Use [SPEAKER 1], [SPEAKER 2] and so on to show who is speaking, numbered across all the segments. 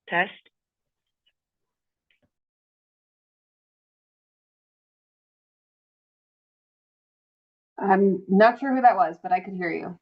[SPEAKER 1] Test.
[SPEAKER 2] I'm not sure who that was, but I could hear you.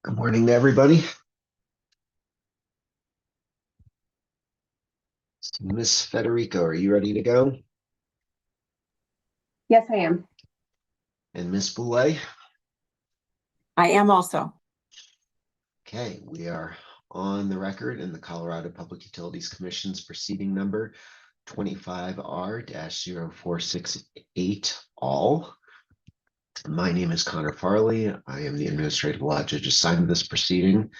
[SPEAKER 3] Good morning to everybody. So Miss Federico, are you ready to go?
[SPEAKER 2] Yes, I am.
[SPEAKER 3] And Miss Boulay?
[SPEAKER 4] I am also.
[SPEAKER 3] Okay, we are on the record in the Colorado Public Utilities Commission's proceeding number 25R-0468ALL. My name is Connor Farley. I am the administrative law judge assigned to this proceeding.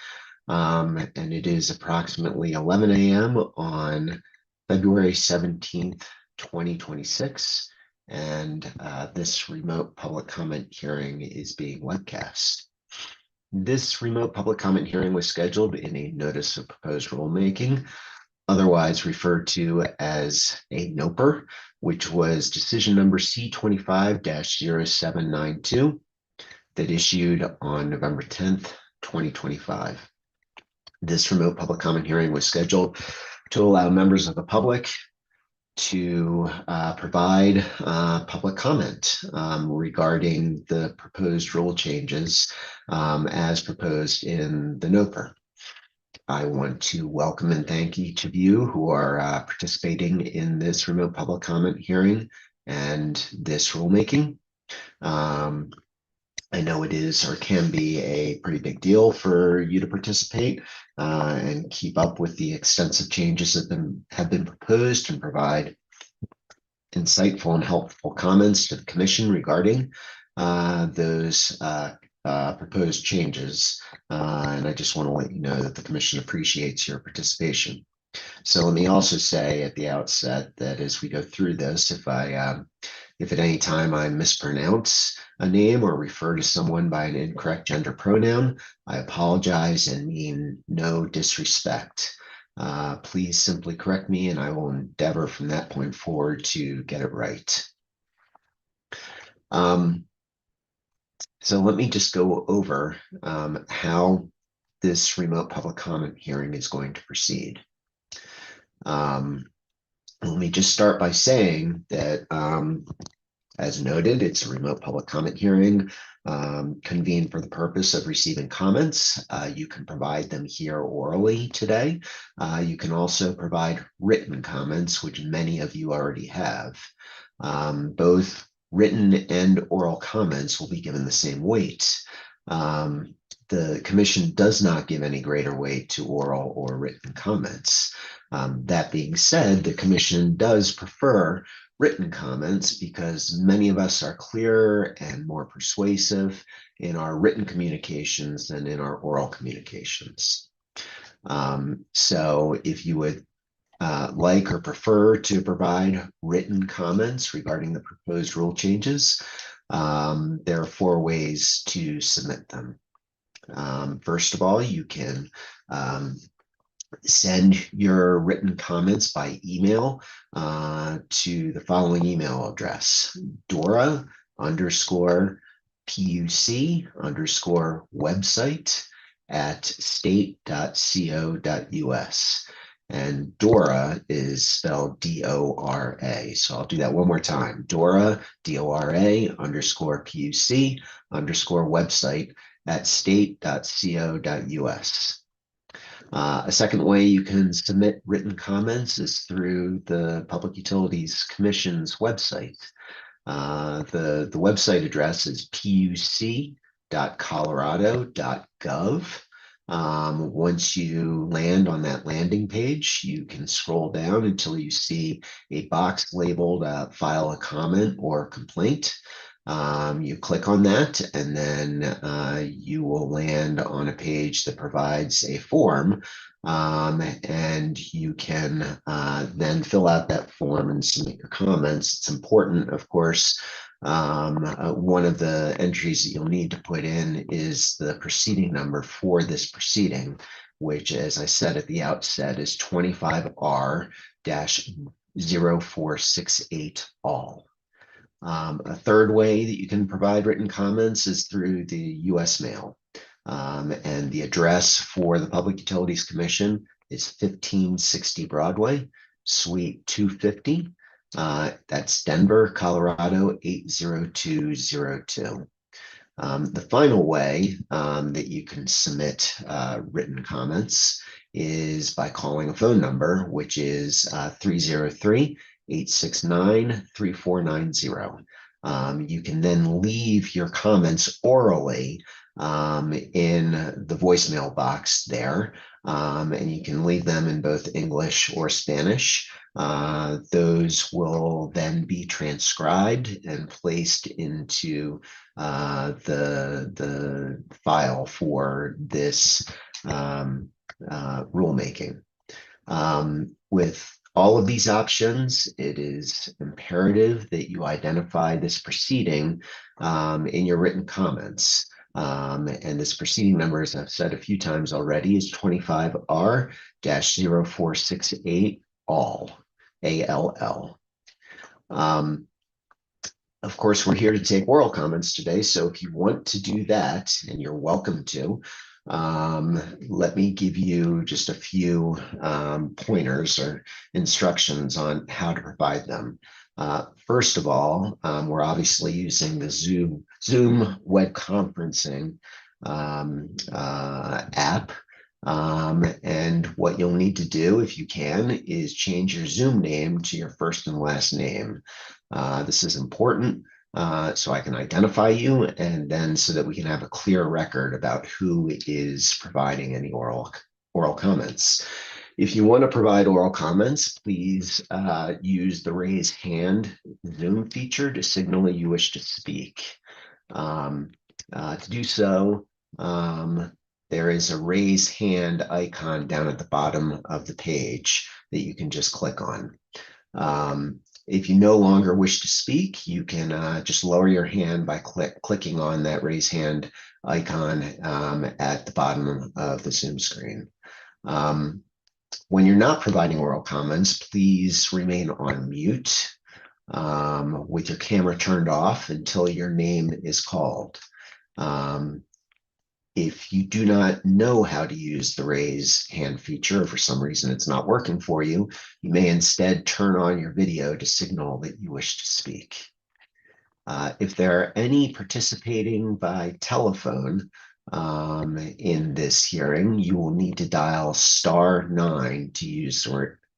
[SPEAKER 3] And it is approximately 11 a.m. on February 17th, 2026. And this remote public comment hearing is being webcast. This remote public comment hearing was scheduled in a notice of proposed rulemaking, otherwise referred to as a NOPR, which was decision number C25-0792 that issued on November 10th, 2025. This remote public comment hearing was scheduled to allow members of the public to provide public comment regarding the proposed rule changes as proposed in the NOPR. I want to welcome and thank each of you who are participating in this remote public comment hearing and this rulemaking. I know it is or can be a pretty big deal for you to participate and keep up with the extensive changes that have been proposed and provide insightful and helpful comments to the commission regarding those proposed changes. And I just want to let you know that the commission appreciates your participation. So let me also say at the outset that as we go through this, if at any time I mispronounce a name or refer to someone by an incorrect gender pronoun, I apologize and mean no disrespect. Please simply correct me and I will endeavor from that point forward to get it right. So let me just go over how this remote public comment hearing is going to proceed. Let me just start by saying that, as noted, it's a remote public comment hearing convened for the purpose of receiving comments. You can provide them here orally today. You can also provide written comments, which many of you already have. Both written and oral comments will be given the same weight. The commission does not give any greater weight to oral or written comments. That being said, the commission does prefer written comments because many of us are clearer and more persuasive in our written communications than in our oral communications. So if you would like or prefer to provide written comments regarding the proposed rule changes, there are 4 ways to submit them. First of all, you can send your written comments by email to the following email address: Dora_PUC_website@state.co.us. And Dora is spelled D-O-R-A. So I'll do that one more time. Dora, DORA_PUC_website@state.co.us. A second way you can submit written comments is through the Public Utilities Commission's website. The website address is puc.colorado.gov. Once you land on that landing page, you can scroll down until you see a box labeled file a comment or complaint. You click on that and then you will land on a page that provides a form, and you can then fill out that form and submit your comments. It's important, of course. One of the entries that you'll need to put in is the proceeding number for this proceeding, which, as I said at the outset, is 25R-0468ALL. A third way that you can provide written comments is through the U.S. mail. And the address for the Public Utilities Commission is 1560 Broadway, Suite 250. That's Denver, Colorado 80202. The final way that you can submit written comments is by calling a phone number, which is 303-869-3490. You can then leave your comments orally in the voicemail box there, and you can leave them in both English or Spanish. Those will then be transcribed and placed into the file for this rulemaking. With all of these options, it is imperative that you identify this proceeding in your written comments. And this proceeding number, as I've said a few times already, is 25R-0468ALL. ALL. Of course, we're here to take oral comments today, so if you want to do that, and you're welcome to, let me give you just a few pointers or instructions on how to provide them. First of all, we're obviously using the Zoom web conferencing app. And what you'll need to do, if you can, is change your Zoom name to your first and last name. This is important so I can identify you, and then so that we can have a clear record about who is providing any oral comments. If you want to provide oral comments, please use the raise hand Zoom feature to signal that you wish to speak. To do so, there is a raise hand icon down at the bottom of the page that you can just click on. If you no longer wish to speak, you can just lower your hand by clicking on that raise hand icon at the bottom of the Zoom screen. When you're not providing oral comments, please remain on mute with your camera turned off until your name is called. If you do not know how to use the raise hand feature, or for some reason it's not working for you, you may instead turn on your video to signal that you wish to speak. If there are any participating by telephone in this hearing, you will need to dial *9 to use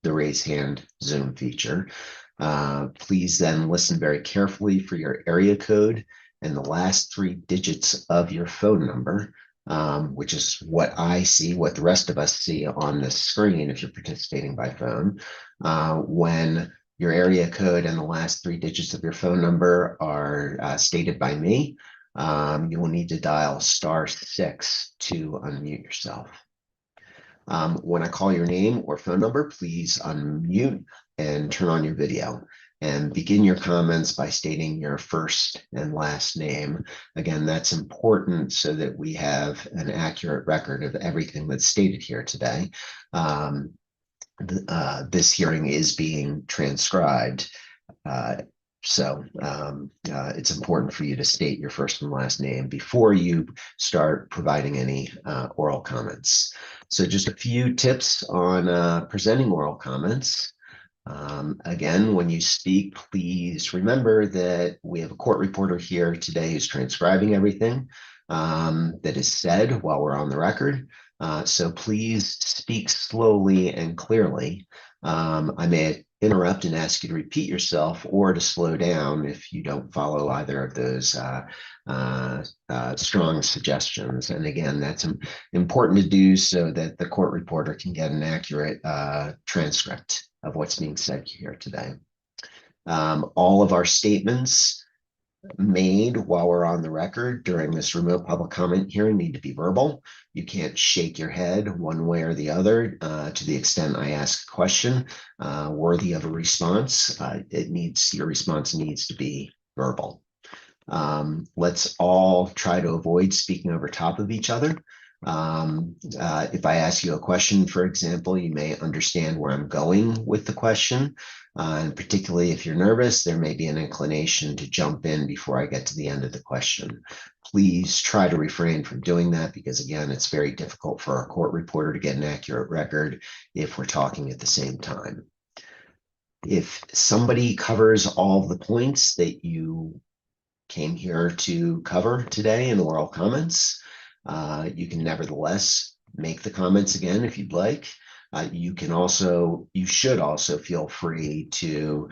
[SPEAKER 3] the raise hand Zoom feature. Please then listen very carefully for your area code and the last 3 digits of your phone number, which is what I see, what the rest of us see on the screen if you're participating by phone. When your area code and the last 3 digits of your phone number are stated by me, you will need to dial *6 to unmute yourself. When I call your name or phone number, please unmute and turn on your video. And begin your comments by stating your first and last name. Again, that's important so that we have an accurate record of everything that's stated here today. This hearing is being transcribed. So it's important for you to state your first and last name before you start providing any oral comments. So just a few tips on presenting oral comments. Again, when you speak, please remember that we have a court reporter here today who's transcribing everything that is said while we're on the record. So please speak slowly and clearly. I may interrupt and ask you to repeat yourself or to slow down if you don't follow either of those strong suggestions. And again, that's important to do so that the court reporter can get an accurate transcript of what's being said here today. All of our statements made while we're on the record during this remote public comment hearing need to be verbal. You can't shake your head one way or the other to the extent I ask a question worthy of a response. Your response needs to be verbal. Let's all try to avoid speaking over top of each other. If I ask you a question, for example, you may understand where I'm going with the question. And particularly if you're nervous, there may be an inclination to jump in before I get to the end of the question. Please try to refrain from doing that because, again, it's very difficult for our court reporter to get an accurate record if we're talking at the same time. If somebody covers all the points that you came here to cover today in oral comments, you can nevertheless make the comments again if you'd like. You should also feel free to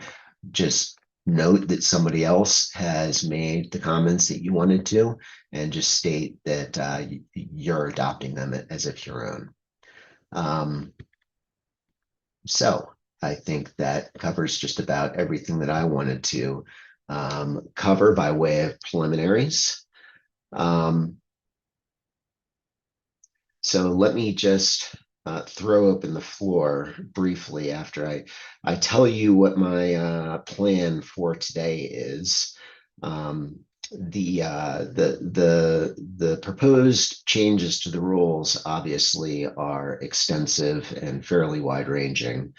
[SPEAKER 3] just note that somebody else has made the comments that you wanted to, and just state that you're adopting them as if your own. So I think that covers just about everything that I wanted to cover by way of preliminaries. So let me just throw open the floor briefly after I tell you what my plan for today is. The proposed changes to the rules obviously are extensive and fairly wide-ranging.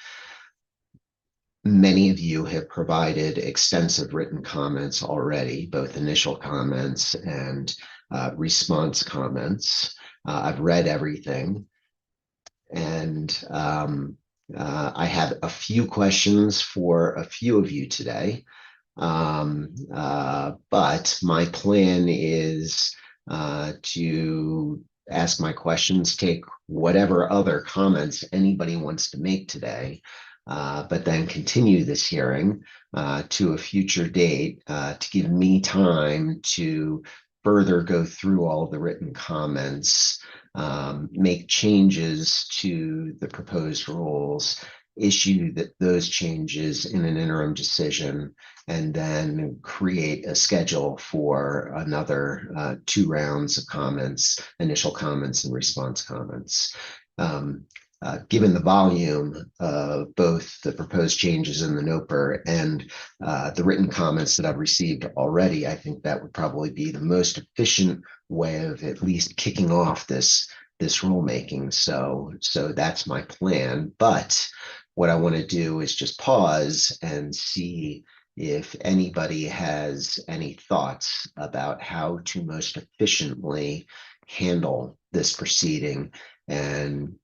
[SPEAKER 3] Many of you have provided extensive written comments already, both initial comments and response comments. I've read everything, and I have a few questions for a few of you today, but my plan is to ask my questions, take whatever other comments anybody wants to make today, but then continue this hearing to a future date to give me time to further go through all of the written comments, make changes to the proposed rules, issue those changes in an interim decision, and then create a schedule for another 2 rounds of comments, initial comments and response comments. Given the volume of both the proposed changes in the NOPR and the written comments that I've received already, I think that would probably be the most efficient way of at least kicking off this rulemaking. So that's my plan. But what I want to do is just pause and see if anybody has any thoughts about how to most efficiently handle this proceeding and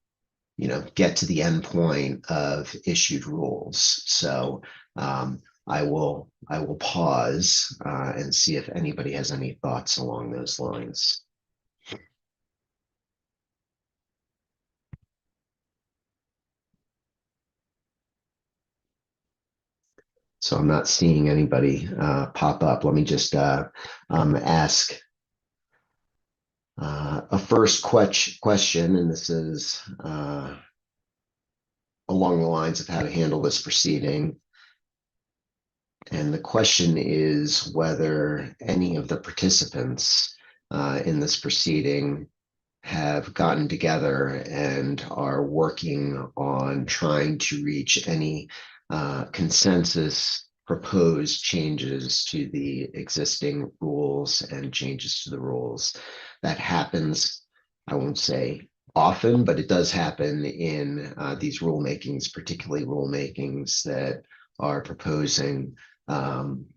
[SPEAKER 3] get to the end point of issued rules. So I will pause and see if anybody has any thoughts along those lines. So I'm not seeing anybody pop up. Let me just ask a first question, and this is along the lines of how to handle this proceeding. And the question is whether any of the participants in this proceeding have gotten together and are working on trying to reach any consensus proposed changes to the existing rules and changes to the rules. That happens, I won't say often, but it does happen in these rulemakings, particularly rulemakings that are proposing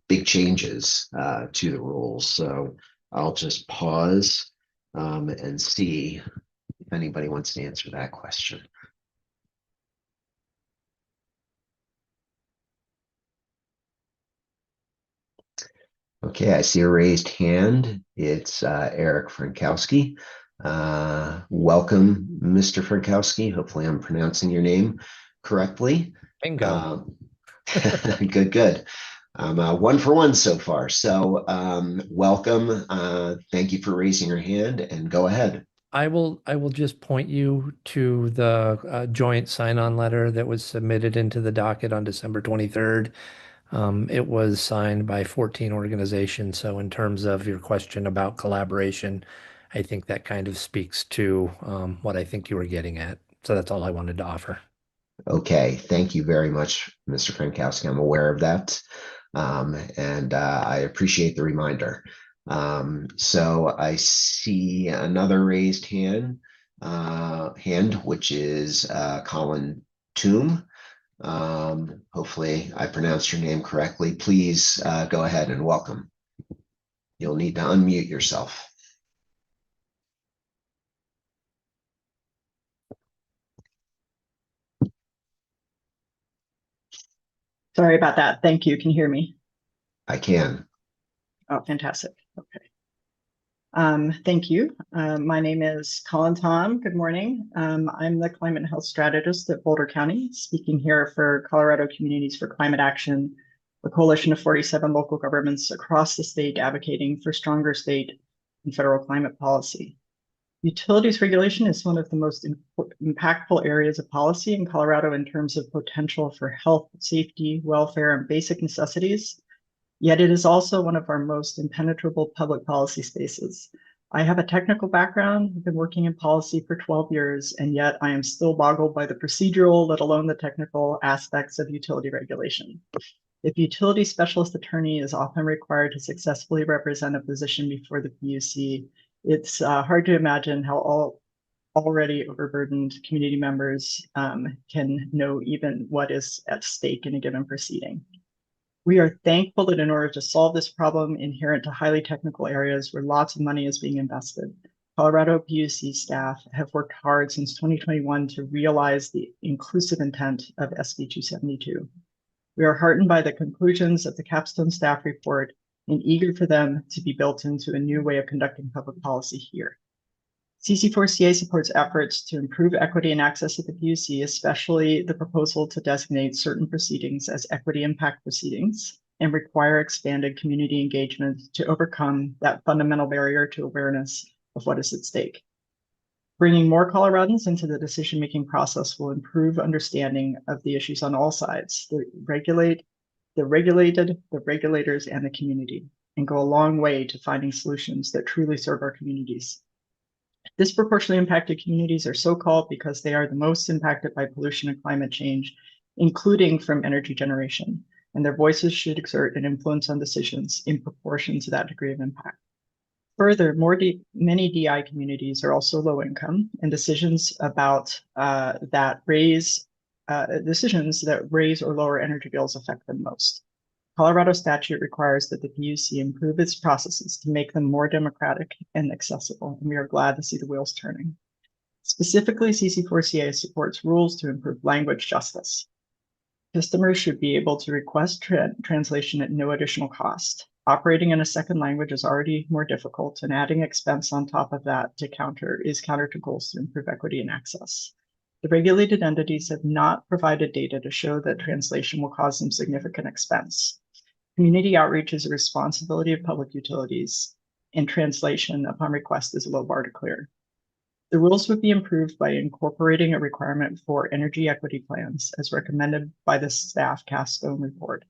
[SPEAKER 3] big changes to the rules. So I'll just pause and see if anybody wants to answer that question. Okay, I see a raised hand. It's Eric Frankowski. Welcome, Mr. Frankowski. Hopefully I'm pronouncing your name correctly.
[SPEAKER 1] Bingo.
[SPEAKER 3] Good. 1 for 1 so far. So welcome. Thank you for raising your hand, and go ahead.
[SPEAKER 1] I will just point you to the joint sign-on letter that was submitted into the docket on December 23rd. It was signed by 14 organizations. So in terms of your question about collaboration, I think that kind of speaks to what I think you were getting at. So that's all I wanted to offer.
[SPEAKER 3] Okay, thank you very much, Mr. Frankowski. I'm aware of that, and I appreciate the reminder. So I see another raised hand, which is Colin Toom. Hopefully I pronounced your name correctly. Please go ahead and welcome. You'll need to unmute yourself.
[SPEAKER 5] Sorry about that. Thank you. Can you hear me?
[SPEAKER 3] I can.
[SPEAKER 5] Oh, fantastic. Okay. Thank you. My name is Colin Tom. Good morning. I'm the Climate and Health Strategist at Boulder County, speaking here for Colorado Communities for Climate Action, a coalition of 47 local governments across the state advocating for stronger state and federal climate policy. Utilities regulation is one of the most impactful areas of policy in Colorado in terms of potential for health, safety, welfare, and basic necessities. Yet it is also one of our most impenetrable public policy spaces. I have a technical background, I've been working in policy for 12 years, and yet I am still boggled by the procedural, let alone the technical aspects of utility regulation. If utility specialist attorney is often required to successfully represent a position before the PUC, it's hard to imagine how already overburdened community members can know even what is at stake in a given proceeding. We are thankful that in order to solve this problem inherent to highly technical areas where lots of money is being invested, Colorado PUC staff have worked hard since 2021 to realize the inclusive intent of SB 272. We are heartened by the conclusions of the capstone staff report and eager for them to be built into a new way of conducting public policy here. CC4CA supports efforts to improve equity and access at the PUC, especially the proposal to designate certain proceedings as equity impact proceedings and require expanded community engagement to overcome that fundamental barrier to awareness of what is at stake. Bringing more Coloradans into the decision-making process will improve understanding of the issues on all sides, the regulated, the regulators, and the community, and go a long way to finding solutions that truly serve our communities. Disproportionately impacted communities are so called because they are the most impacted by pollution and climate change, including from energy generation, and their voices should exert an influence on decisions in proportion to that degree of impact. Further, many DI communities are also low income, and decisions that raise or lower energy bills affect them most. Colorado statute requires that the PUC improve its processes to make them more democratic and accessible, and we are glad to see the wheels turning. Specifically, CC4CA supports rules to improve language justice. Customers should be able to request translation at no additional cost. Operating in a second language is already more difficult, and adding expense on top of that is counter to goals to improve equity and access. The regulated entities have not provided data to show that translation will cause them significant expense. Community outreach is a responsibility of public utilities, and translation upon request is a low bar to clear. The rules would be improved by incorporating a requirement for energy equity plans as recommended by the staff Capstone report.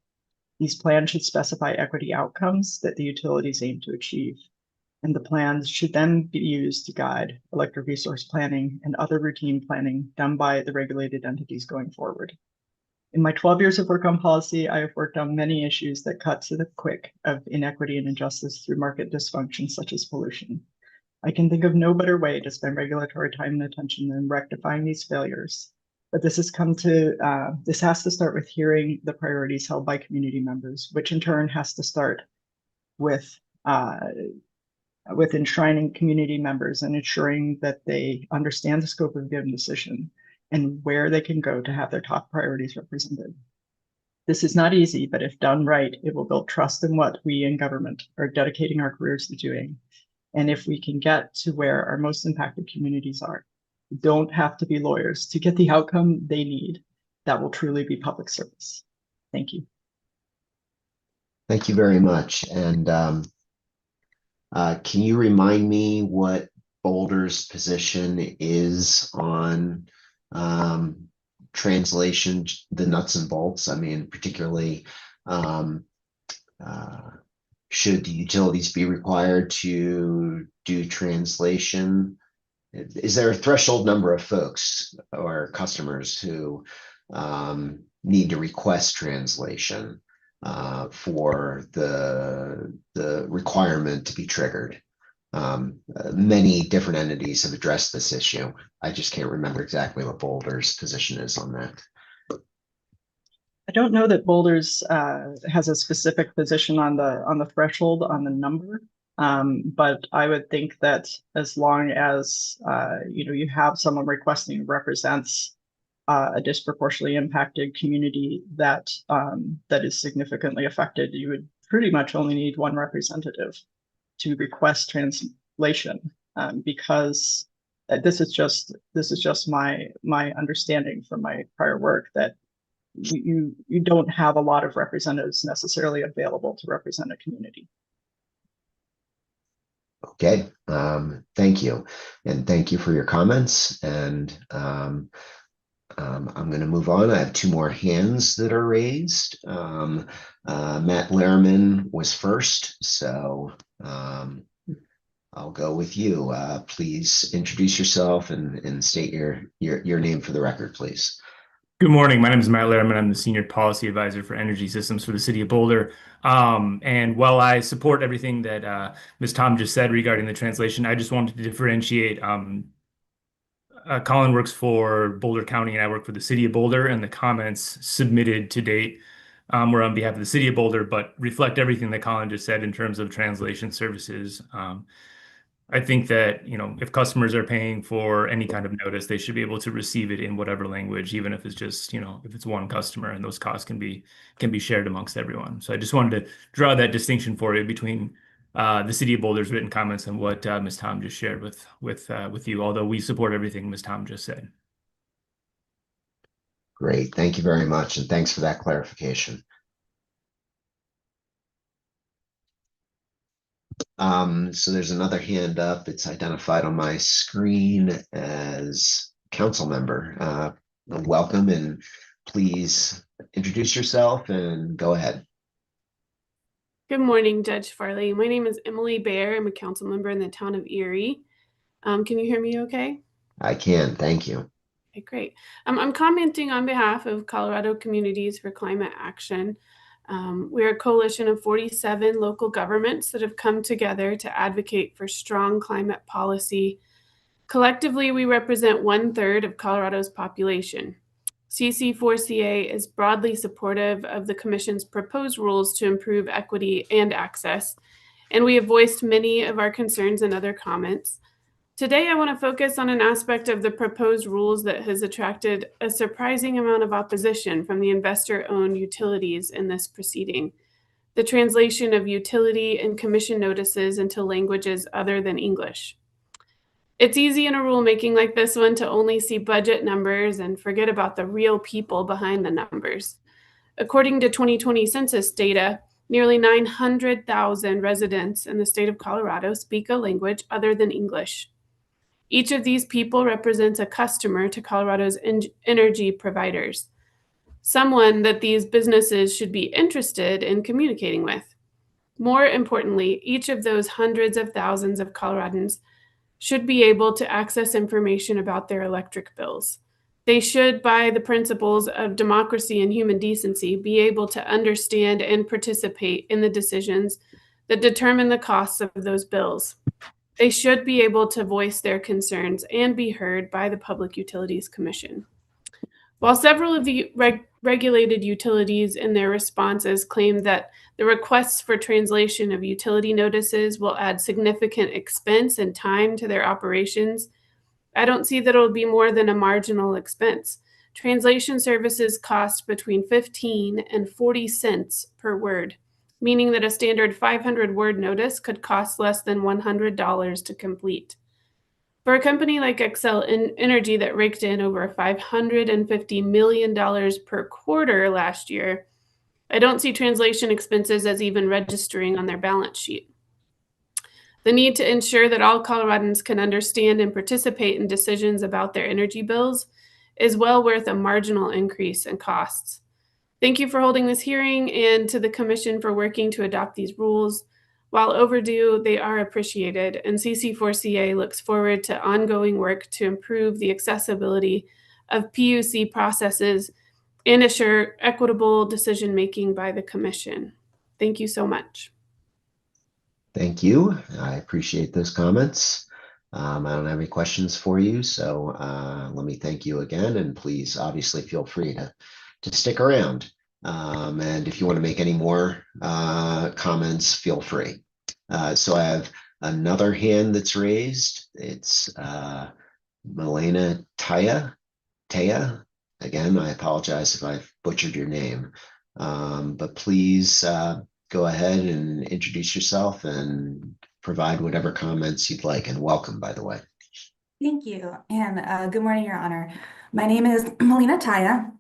[SPEAKER 5] These plans should specify equity outcomes that the utilities aim to achieve, and the plans should then be used to guide electric resource planning and other routine planning done by the regulated entities going forward. In my 12 years of work on policy, I have worked on many issues that cut to the quick of inequity and injustice through market dysfunction, such as pollution. I can think of no better way to spend regulatory time and attention than rectifying these failures. But this has to start with hearing the priorities held by community members, which in turn has to start with enshrining community members and ensuring that they understand the scope of a given decision and where they can go to have their top priorities represented. This is not easy, but if done right, it will build trust in what we in government are dedicating our careers to doing. And if we can get to where our most impacted communities are, don't have to be lawyers to get the outcome they need, that will truly be public service. Thank you.
[SPEAKER 3] Thank you very much. And can you remind me what Boulder's position is on translation, the nuts and bolts? I mean, particularly, should the utilities be required to do translation? Is there a threshold number of folks or customers who need to request translation for the requirement to be triggered? Many different entities have addressed this issue. I just can't remember exactly what Boulder's position is on that.
[SPEAKER 5] I don't know that Boulder's has a specific position on the threshold on the number, but I would think that as long as you have someone requesting represents a disproportionately impacted community that is significantly affected, you would pretty much only need one representative to request translation, because this is just my understanding from my prior work that you don't have a lot of representatives necessarily available to represent a community.
[SPEAKER 3] Okay, thank you. And thank you for your comments. And I'm going to move on. I have two more hands that are raised. Matt Lehrman was first, so I'll go with you. Please introduce yourself and state your name for the record, please.
[SPEAKER 6] Good morning. My name is Matt Lehrman. I'm the Senior Policy Advisor for Energy Systems for the City of Boulder. And while I support everything that Ms. Tom just said regarding the translation, I just wanted to differentiate. Colin works for Boulder County and I work for the City of Boulder, and the comments submitted to date were on behalf of the City of Boulder, but reflect everything that Colin just said in terms of translation services. I think that, if customers are paying for any kind of notice, they should be able to receive it in whatever language, even if it's just, if it's one customer, and those costs can be shared amongst everyone. So I just wanted to draw that distinction for you between the City of Boulder's written comments and what Ms. Tom just shared with you, although we support everything Ms. Tom just said.
[SPEAKER 3] Great. Thank you very much. And thanks for that clarification. So there's another hand up. It's identified on my screen as council member. Welcome, and please introduce yourself and go ahead.
[SPEAKER 7] Good morning, Judge Farley. My name is Emily Baer. I'm a council member in the town of Erie. Can you hear me okay?
[SPEAKER 3] I can. Thank you.
[SPEAKER 7] Okay, great. I'm commenting on behalf of Colorado Communities for Climate Action. We're a coalition of 47 local governments that have come together to advocate for strong climate policy. Collectively, we represent 1/3 of Colorado's population. CC4CA is broadly supportive of the Commission's proposed rules to improve equity and access, and we have voiced many of our concerns and other comments. Today, I want to focus on an aspect of the proposed rules that has attracted a surprising amount of opposition from the investor-owned utilities in this proceeding: the translation of utility and commission notices into languages other than English. It's easy in a rulemaking like this one to only see budget numbers and forget about the real people behind the numbers. According to 2020 census data, nearly 900,000 residents in the state of Colorado speak a language other than English. Each of these people represents a customer to Colorado's energy providers, someone that these businesses should be interested in communicating with. More importantly, each of those hundreds of thousands of Coloradans should be able to access information about their electric bills. They should, by the principles of democracy and human decency, be able to understand and participate in the decisions that determine the costs of those bills. They should be able to voice their concerns and be heard by the Public Utilities Commission. While several of the regulated utilities in their responses claim that the requests for translation of utility notices will add significant expense and time to their operations, I don't see that it'll be more than a marginal expense. Translation services cost between 15 and 40 cents per word, meaning that a standard 500-word notice could cost less than $100 to complete. For a company like Xcel Energy that raked in over $550 million per quarter last year, I don't see translation expenses as even registering on their balance sheet. The need to ensure that all Coloradans can understand and participate in decisions about their energy bills is well worth a marginal increase in costs. Thank you for holding this hearing, and to the Commission for working to adopt these rules. While overdue, they are appreciated, and CC4CA looks forward to ongoing work to improve the accessibility of PUC processes and assure equitable decision-making by the Commission. Thank you so much.
[SPEAKER 3] Thank you. I appreciate those comments. I don't have any questions for you, so let me thank you again, and please obviously feel free to stick around. And if you want to make any more comments, feel free. So I have another hand that's raised. It's Milena Taya. Again, I apologize if I've butchered your name, but please go ahead and introduce yourself and provide whatever comments you'd like, and welcome, by the way.
[SPEAKER 8] Thank you, and good morning, Your Honor. My name is Milena Taya,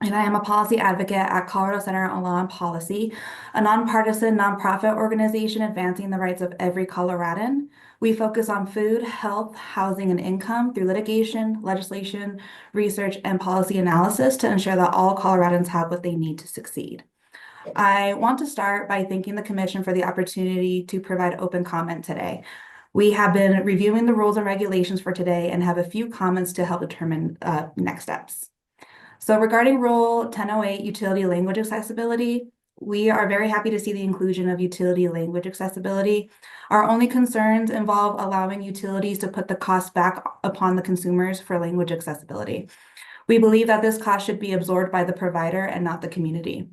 [SPEAKER 8] and I am a policy advocate at Colorado Center on Law and Policy, a nonpartisan nonprofit organization advancing the rights of every Coloradan. We focus on food, health, housing, and income through litigation, legislation, research, and policy analysis to ensure that all Coloradans have what they need to succeed. I want to start by thanking the Commission for the opportunity to provide open comment today. We have been reviewing the rules and regulations for today and have a few comments to help determine next steps. So regarding Rule 1008, utility language accessibility, we are very happy to see the inclusion of utility language accessibility. Our only concerns involve allowing utilities to put the cost back upon the consumers for language accessibility. We believe that this cost should be absorbed by the provider and not the community.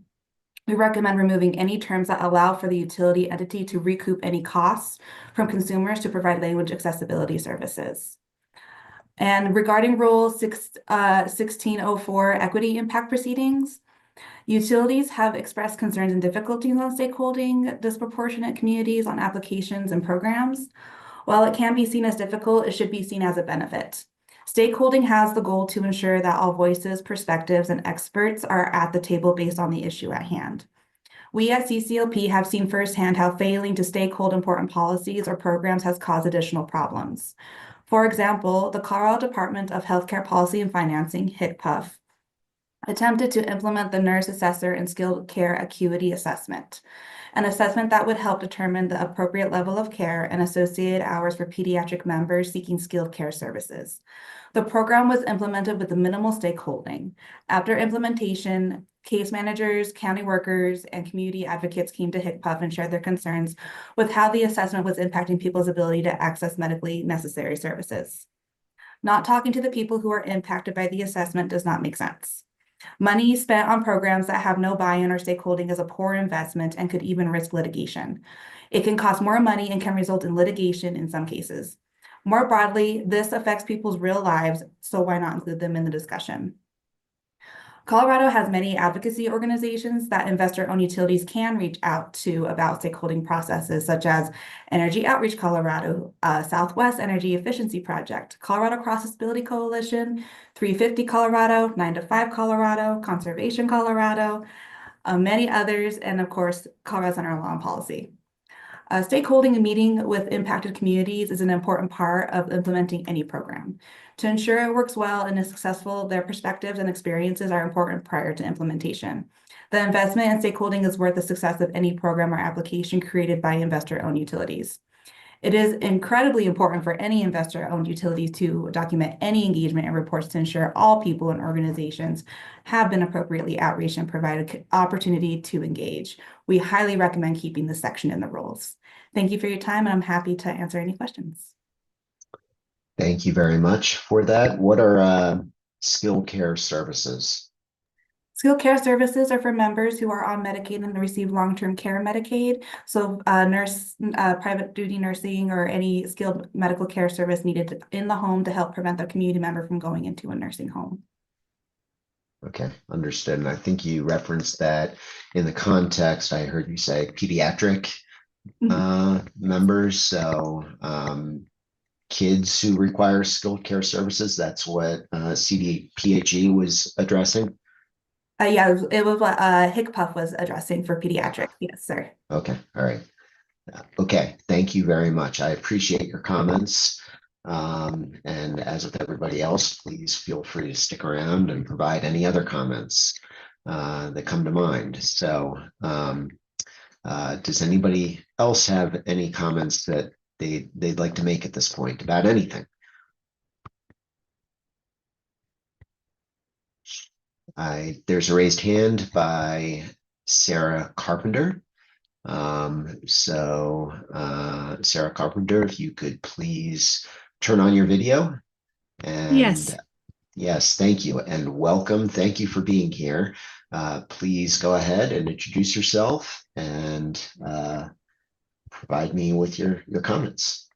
[SPEAKER 8] We recommend removing any terms that allow for the utility entity to recoup any costs from consumers to provide language accessibility services. And regarding Rule 1604, equity impact proceedings, Utilities have expressed concerns and difficulties on stakeholding disproportionate communities on applications and programs. While it can be seen as difficult, it should be seen as a benefit. Stakeholding has the goal to ensure that all voices, perspectives, and experts are at the table based on the issue at hand. We at CCLP have seen firsthand how failing to stakehold important policies or programs has caused additional problems. For example, the Colorado Department of Healthcare Policy and Financing, HCPF, attempted to implement the Nurse Assessor and Skilled Care Acuity Assessment, an assessment that would help determine the appropriate level of care and associated hours for pediatric members seeking skilled care services. The program was implemented with minimal stakeholding. After implementation, case managers, county workers, and community advocates came to HCPF and shared their concerns with how the assessment was impacting people's ability to access medically necessary services. Not talking to the people who are impacted by the assessment does not make sense. Money spent on programs that have no buy-in or stakeholding is a poor investment and could even risk litigation. It can cost more money and can result in litigation in some cases. More broadly, this affects people's real lives, so why not include them in the discussion? Colorado has many advocacy organizations that investor-owned utilities can reach out to about stakeholding processes, such as Energy Outreach Colorado, Southwest Energy Efficiency Project, Colorado Cross-Disability Coalition, 350 Colorado, 9 to 5 Colorado, Conservation Colorado, many others, and of course, Colorado Center on Law and Policy. Stakeholding and meeting with impacted communities is an important part of implementing any program. To ensure it works well and is successful, their perspectives and experiences are important prior to implementation. The investment and stakeholding is worth the success of any program or application created by investor-owned utilities. It is incredibly important for any investor-owned utility to document any engagement and reports to ensure all people and organizations have been appropriately outreached and provided opportunity to engage. We highly recommend keeping this section in the rules. Thank you for your time, and I'm happy to answer any questions.
[SPEAKER 3] Thank you very much for that. What are skilled care services?
[SPEAKER 8] Skilled care services are for members who are on Medicaid and receive long-term care Medicaid. So private duty nursing or any skilled medical care service needed in the home to help prevent the community member from going into a nursing home.
[SPEAKER 3] Okay, understood. And I think you referenced that in the context, I heard you say pediatric members. So kids who require skilled care services, that's what CDPHE was addressing?
[SPEAKER 8] Yeah, it was what HCPF was addressing for pediatric. Yes, sir.
[SPEAKER 3] Okay, all right. Okay, thank you very much. I appreciate your comments. And as with everybody else, please feel free to stick around and provide any other comments that come to mind. So does anybody else have any comments that they'd like to make at this point about anything? There's a raised hand by Sarah Carpenter. Sarah Carpenter, if you could please turn on your video. And
[SPEAKER 9] yes.
[SPEAKER 3] Yes, thank you and welcome. Thank you for being here. Please go ahead and introduce yourself and provide me with your comments.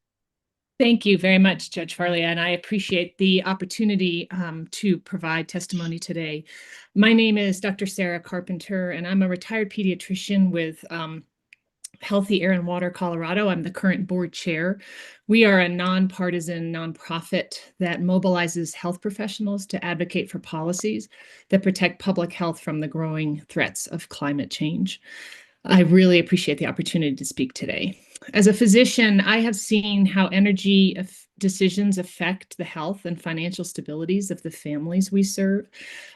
[SPEAKER 9] Thank you very much, Judge Farley, and I appreciate the opportunity to provide testimony today. My name is Dr. Sarah Carpenter, and I'm a retired pediatrician with Healthy Air and Water Colorado. I'm the current board chair. We are a nonpartisan nonprofit that mobilizes health professionals to advocate for policies that protect public health from the growing threats of climate change. I really appreciate the opportunity to speak today. As a physician, I have seen how energy decisions affect the health and financial stabilities of the families we serve,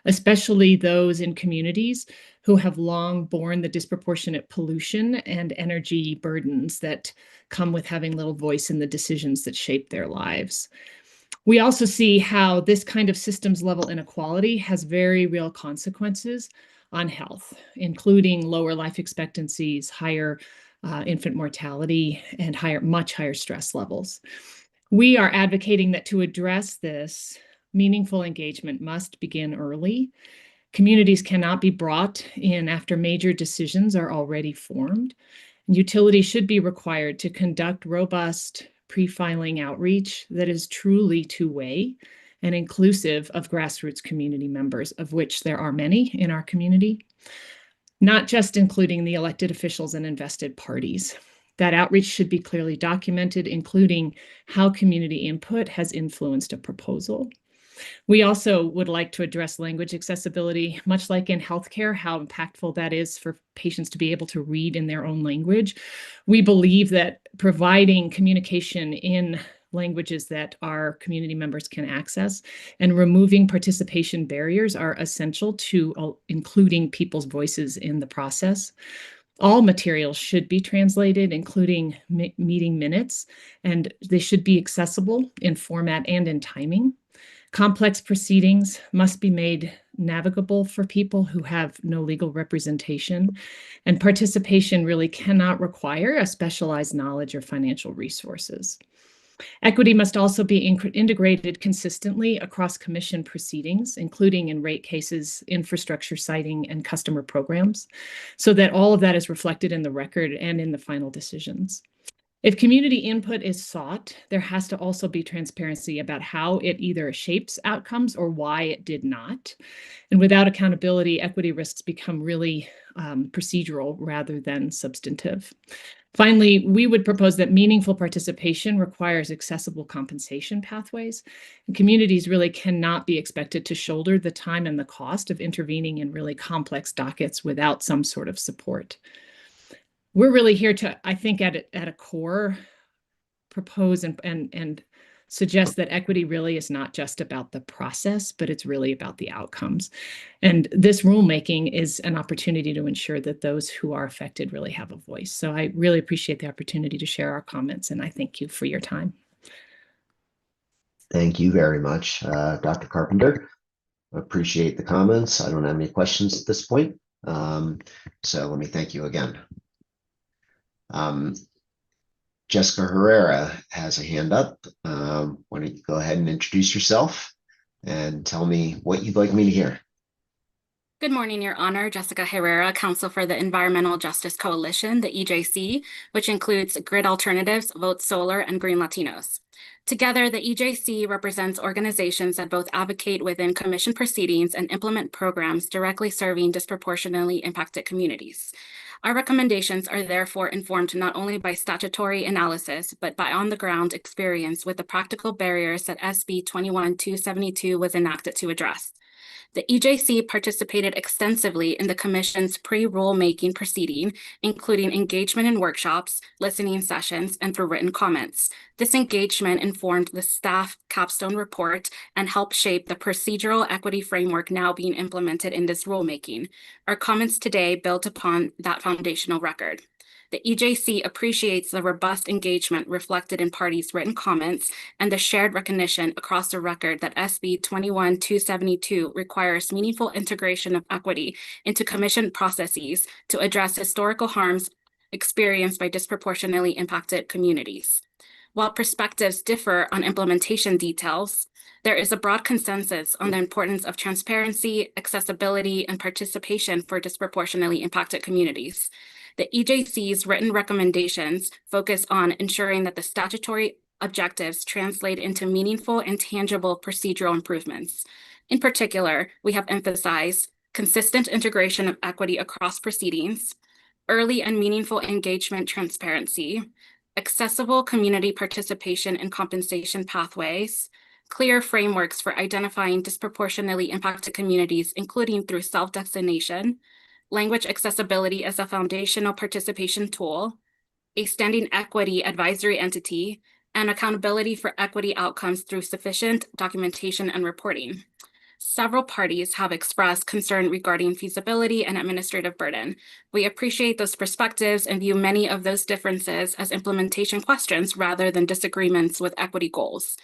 [SPEAKER 9] especially those in communities who have long borne the disproportionate pollution and energy burdens that come with having little voice in the decisions that shape their lives. We also see how this kind of systems level inequality has very real consequences on health, including lower life expectancies, higher infant mortality, and much higher stress levels. We are advocating that to address this, meaningful engagement must begin early. Communities cannot be brought in after major decisions are already formed. Utilities should be required to conduct robust pre-filing outreach that is truly two-way and inclusive of grassroots community members, of which there are many in our community. not just including the elected officials and invested parties. That outreach should be clearly documented, including how community input has influenced a proposal. We also would like to address language accessibility, much like in healthcare, how impactful that is for patients to be able to read in their own language. We believe that providing communication in languages that our community members can access and removing participation barriers are essential to including people's voices in the process. All materials should be translated, including meeting minutes, and they should be accessible in format and in timing. Complex proceedings must be made navigable for people who have no legal representation, and participation really cannot require a specialized knowledge or financial resources. Equity must also be integrated consistently across commission proceedings, including in rate cases, infrastructure siting, and customer programs, so that all of that is reflected in the record and in the final decisions. If community input is sought, there has to also be transparency about how it either shapes outcomes or why it did not. And without accountability, equity risks become really procedural rather than substantive. Finally, we would propose that meaningful participation requires accessible compensation pathways, and communities really cannot be expected to shoulder the time and the cost of intervening in really complex dockets without some sort of support. We're really here to, I think, at a core, propose and suggest that equity really is not just about the process, but it's really about the outcomes. And this rulemaking is an opportunity to ensure that those who are affected really have a voice. So I really appreciate the opportunity to share our comments, and I thank you for your time.
[SPEAKER 3] Thank you very much, Dr. Carpenter. Appreciate the comments. I don't have any questions at this point. So let me thank you again. Jessica Herrera has a hand up. Why don't you go ahead and introduce yourself and tell me what you'd like me to hear.
[SPEAKER 10] Good morning, Your Honor. Jessica Herrera, Counsel for the Environmental Justice Coalition, the EJC, which includes Grid Alternatives, Vote Solar, and Green Latinos. Together, the EJC represents organizations that both advocate within commission proceedings and implement programs directly serving disproportionately impacted communities. Our recommendations are therefore informed not only by statutory analysis, but by on-the-ground experience with the practical barriers that SB 21-272 was enacted to address. The EJC participated extensively in the Commission's pre-rulemaking proceeding, including engagement in workshops, listening sessions, and through written comments. This engagement informed the staff capstone report and helped shape the procedural equity framework now being implemented in this rulemaking. Our comments today built upon that foundational record. The EJC appreciates the robust engagement reflected in parties' written comments and the shared recognition across the record that SB 21-272 requires meaningful integration of equity into commission processes to address historical harms experienced by disproportionately impacted communities. While perspectives differ on implementation details, there is a broad consensus on the importance of transparency, accessibility, and participation for disproportionately impacted communities. The EJC's written recommendations focus on ensuring that the statutory objectives translate into meaningful and tangible procedural improvements. In particular, we have emphasized consistent integration of equity across proceedings, early and meaningful engagement transparency, accessible community participation and compensation pathways, clear frameworks for identifying disproportionately impacted communities, including through self-designation, language accessibility as a foundational participation tool, a standing equity advisory entity, and accountability for equity outcomes through sufficient documentation and reporting. Several parties have expressed concern regarding feasibility and administrative burden. We appreciate those perspectives and view many of those differences as implementation questions rather than disagreements with equity goals.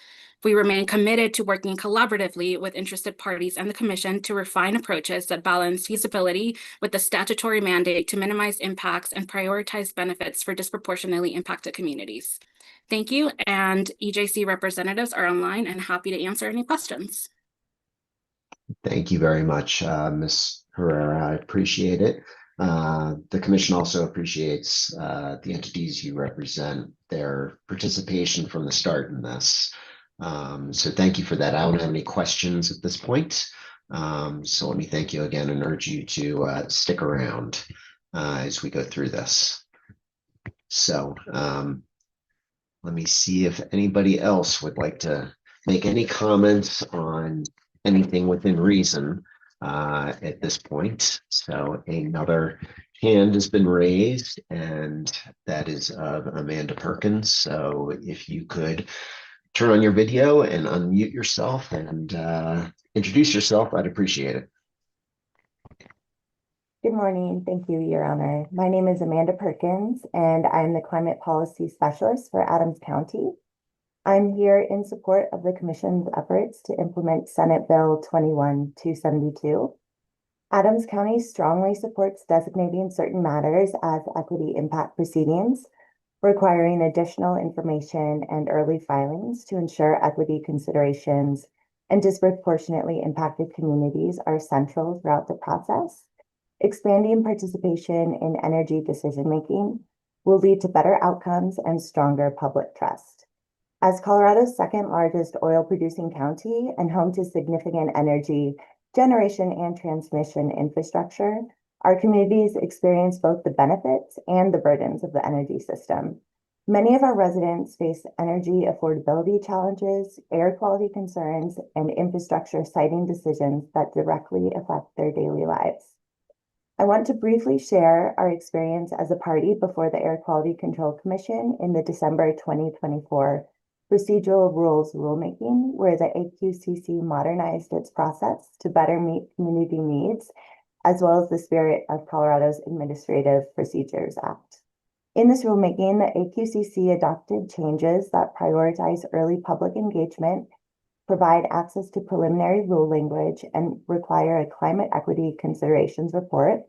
[SPEAKER 10] We remain committed to working collaboratively with interested parties and the Commission to refine approaches that balance feasibility with the statutory mandate to minimize impacts and prioritize benefits for disproportionately impacted communities. Thank you, and EJC representatives are online and happy to answer any questions.
[SPEAKER 3] Thank you very much, Ms. Herrera. I appreciate it. The Commission also appreciates the entities you represent, their participation from the start in this. So thank you for that. I don't have any questions at this point. So let me thank you again and urge you to stick around as we go through this. So let me see if anybody else would like to make any comments on anything within reason at this point. So another hand has been raised, and that is of Amanda Perkins. So if you could turn on your video and unmute yourself and introduce yourself, I'd appreciate it.
[SPEAKER 11] Good morning. Thank you, Your Honor. My name is Amanda Perkins, and I'm the Climate Policy Specialist for Adams County. I'm here in support of the Commission's efforts to implement Senate Bill 21-272. Adams County strongly supports designating certain matters as equity impact proceedings, requiring additional information and early filings to ensure equity considerations and disproportionately impacted communities are central throughout the process. Expanding participation in energy decision-making will lead to better outcomes and stronger public trust. As Colorado's second largest oil-producing county and home to significant energy generation and transmission infrastructure, our communities experience both the benefits and the burdens of the energy system. Many of our residents face energy affordability challenges, air quality concerns, and infrastructure siting decisions that directly affect their daily lives. I want to briefly share our experience as a party before the Air Quality Control Commission in the December 2024 procedural rules rulemaking, where the AQCC modernized its process to better meet community needs, as well as the spirit of Colorado's Administrative Procedures Act. In this rulemaking, the AQCC adopted changes that prioritize early public engagement, provide access to preliminary rule language, and require a climate equity considerations report,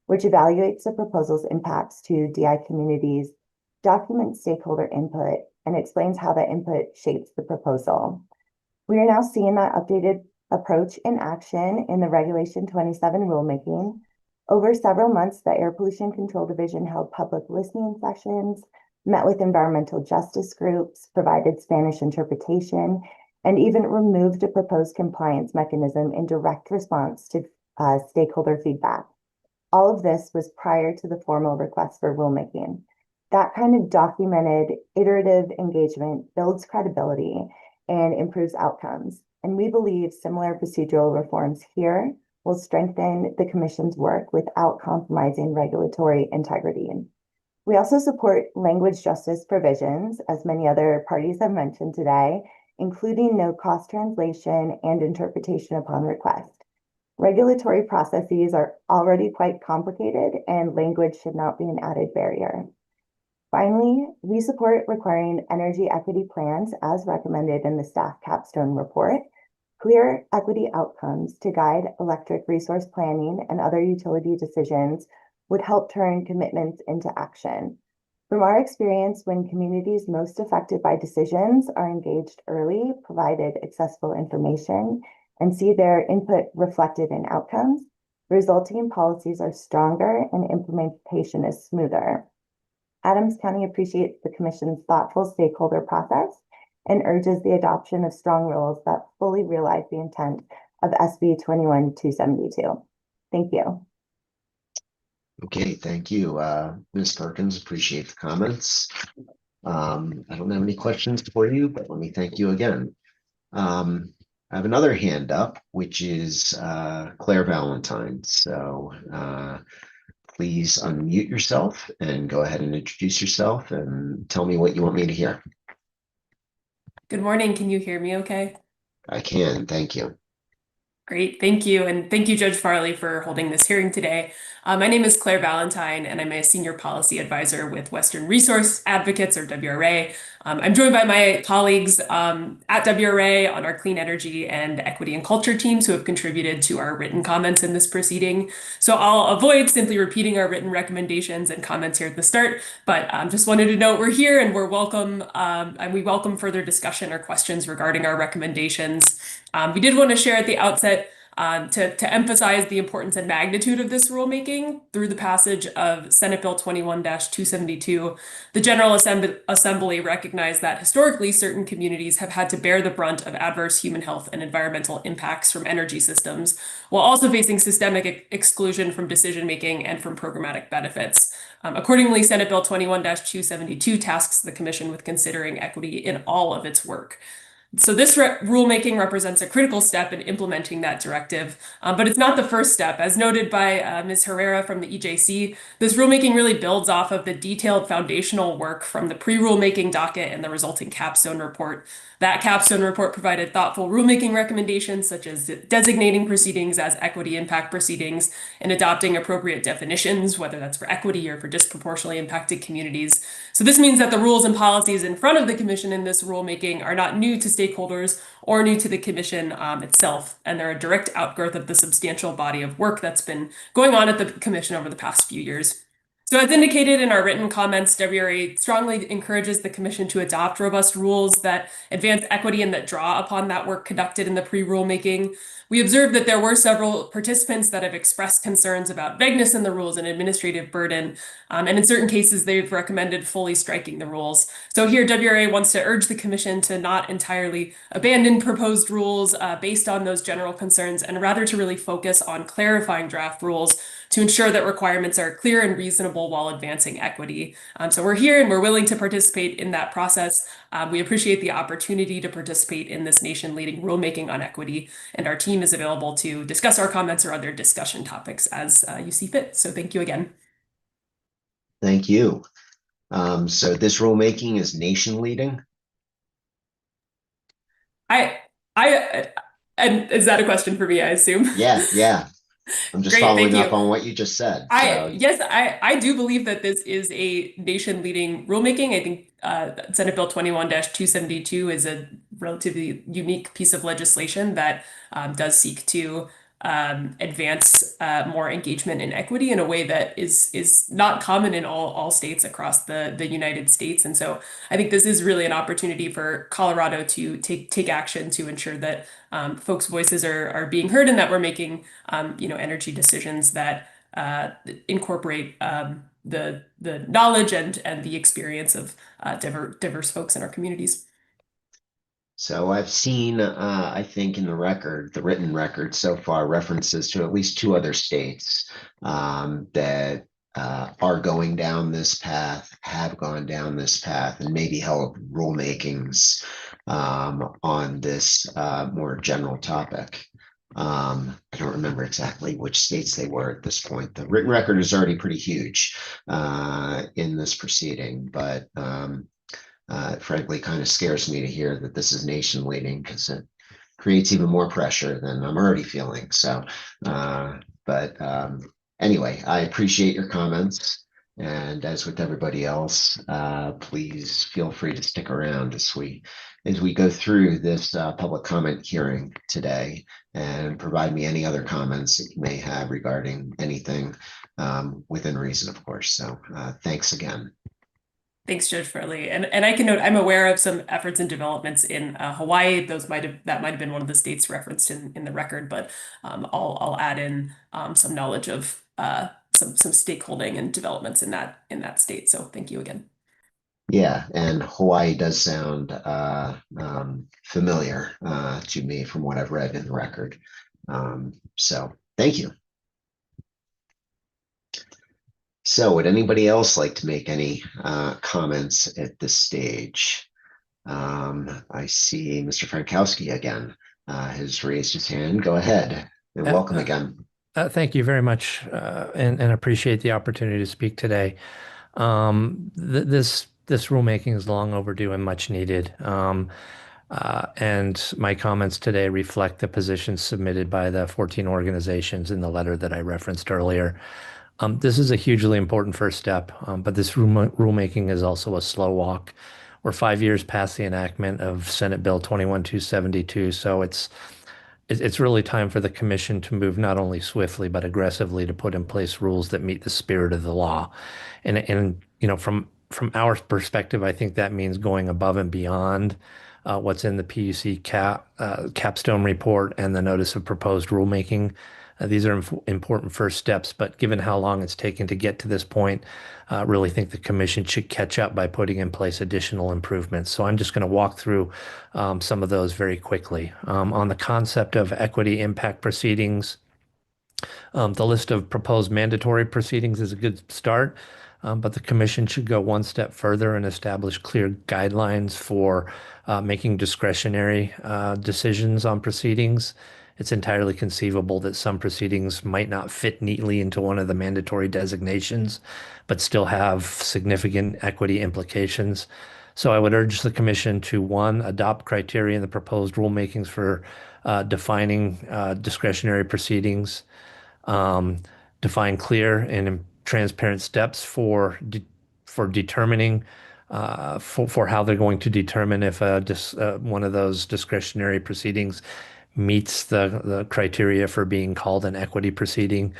[SPEAKER 11] which evaluates the proposal's impacts to DI communities, documents stakeholder input, and explains how that input shapes the proposal. We are now seeing that updated approach in action in the Regulation 27 rulemaking. Over several months, the Air Pollution Control Division held public listening sessions, met with environmental justice groups, provided Spanish interpretation, and even removed a proposed compliance mechanism in direct response to stakeholder feedback. All of this was prior to the formal request for rulemaking. That kind of documented, iterative engagement builds credibility and improves outcomes. And we believe similar procedural reforms here will strengthen the Commission's work without compromising regulatory integrity. We also support language justice provisions, as many other parties have mentioned today, including no-cost translation and interpretation upon request. Regulatory processes are already quite complicated, and language should not be an added barrier. Finally, we support requiring energy equity plans as recommended in the staff capstone report, clear equity outcomes to guide electric resource planning and other utility decisions would help turn commitments into action. From our experience, when communities most affected by decisions are engaged early, provided accessible information, and see their input reflected in outcomes, resulting policies are stronger and implementation is smoother. Adams County appreciates the Commission's thoughtful stakeholder process and urges the adoption of strong rules that fully realize the intent of SB 21-272. Thank you.
[SPEAKER 3] Okay, thank you, Ms. Perkins. Appreciate the comments. I don't have any questions for you, but let me thank you again. I have another hand up, which is Claire Valentine. So please unmute yourself and go ahead and introduce yourself and tell me what you want me to hear.
[SPEAKER 12] Good morning. Can you hear me okay?
[SPEAKER 3] I can, thank you.
[SPEAKER 12] Great, thank you. And thank you, Judge Farley, for holding this hearing today. My name is Claire Valentine, and I'm a Senior Policy Advisor with Western Resource Advocates, or WRA. I'm joined by my colleagues at WRA on our Clean Energy and Equity and Culture teams who have contributed to our written comments in this proceeding. So I'll avoid simply repeating our written recommendations and comments here at the start, but just wanted to note we're here and we're welcome, and we welcome further discussion or questions regarding our recommendations. We did want to share at the outset to emphasize the importance and magnitude of this rulemaking through the passage of Senate Bill 21-272. The General Assembly recognized that historically certain communities have had to bear the brunt of adverse human health and environmental impacts from energy systems, while also facing systemic exclusion from decision making and from programmatic benefits. Accordingly, Senate Bill 21-272 tasks the Commission with considering equity in all of its work. So this rulemaking represents a critical step in implementing that directive, but it's not the first step. As noted by Ms. Herrera from the EJC, this rulemaking really builds off of the detailed foundational work from the pre-rulemaking docket and the resulting capstone report. That capstone report provided thoughtful rulemaking recommendations, such as designating proceedings as equity impact proceedings and adopting appropriate definitions, whether that's for equity or for disproportionately impacted communities. So this means that the rules and policies in front of the Commission in this rulemaking are not new to stakeholders or new to the Commission itself, and they're a direct outgrowth of the substantial body of work that's been going on at the Commission over the past few years. So as indicated in our written comments, WRA strongly encourages the Commission to adopt robust rules that advance equity and that draw upon that work conducted in the pre-rulemaking. We observed that there were several participants that have expressed concerns about vagueness in the rules and administrative burden, and in certain cases, they've recommended fully striking the rules. So here, WRA wants to urge the Commission to not entirely abandon proposed rules based on those general concerns, and rather to really focus on clarifying draft rules to ensure that requirements are clear and reasonable while advancing equity. So we're here and we're willing to participate in that process. We appreciate the opportunity to participate in this nation-leading rulemaking on equity, and our team is available to discuss our comments or other discussion topics as you see fit. So thank you again.
[SPEAKER 3] Thank you. So this rulemaking is nation-leading?
[SPEAKER 12] And is that a question for me, I assume?
[SPEAKER 3] Yeah. I'm just
[SPEAKER 12] Great,
[SPEAKER 3] following
[SPEAKER 12] thank
[SPEAKER 3] up
[SPEAKER 12] you.
[SPEAKER 3] on what you just said.
[SPEAKER 12] Yes, I do believe that this is a nation-leading rulemaking. I think Senate Bill 21-272 is a relatively unique piece of legislation that does seek to advance more engagement in equity in a way that is not common in all states across the United States. And so I think this is really an opportunity for Colorado to take action to ensure that folks' voices are being heard, and that we're making energy decisions that incorporate the knowledge and the experience of diverse folks in our communities.
[SPEAKER 3] So I've seen, I think in the written record so far, references to at least 2 other states that are going down this path, have gone down this path, and maybe held rulemakings on this more general topic. I don't remember exactly which states they were at this point. The written record is already pretty huge in this proceeding, but frankly kind of scares me to hear that this is nation leading, because it creates even more pressure than I'm already feeling. So, anyway, I appreciate your comments. And as with everybody else, please feel free to stick around as we go through this public comment hearing today, and provide me any other comments that you may have regarding anything within reason, of course. So thanks again.
[SPEAKER 12] Thanks, Judge Farley. And I can note, I'm aware of some efforts and developments in Hawaii. That might have been one of the states referenced in the record, but I'll add in some knowledge of some stakeholding and developments in that state. So thank you again.
[SPEAKER 3] Yeah, and Hawaii does sound familiar to me from what I've read in the record. So thank you. So would anybody else like to make any comments at this stage? I see Mr. Frankowski again has raised his hand. Go ahead, and welcome again.
[SPEAKER 1] Thank you very much, and appreciate the opportunity to speak today. This rulemaking is long overdue and much needed. And my comments today reflect the positions submitted by the 14 organizations in the letter that I referenced earlier. This is a hugely important first step, but this rulemaking is also a slow walk. We're 5 years past the enactment of Senate Bill 21-272, so it's really time for the Commission to move not only swiftly but aggressively to put in place rules that meet the spirit of the law. And from our perspective, I think that means going above and beyond what's in the PUC capstone report and the notice of proposed rulemaking. These are important first steps, but given how long it's taken to get to this point, I really think the commission should catch up by putting in place additional improvements. So I'm just going to walk through some of those very quickly. On the concept of equity impact proceedings, the list of proposed mandatory proceedings is a good start, but the commission should go one step further and establish clear guidelines for making discretionary decisions on proceedings. It's entirely conceivable that some proceedings might not fit neatly into one of the mandatory designations, but still have significant equity implications. So I would urge the commission to, one, adopt criteria in the proposed rulemakings for defining discretionary proceedings, define clear and transparent steps for determining for how they're going to determine if one of those discretionary proceedings meets the criteria for being called an equity proceeding.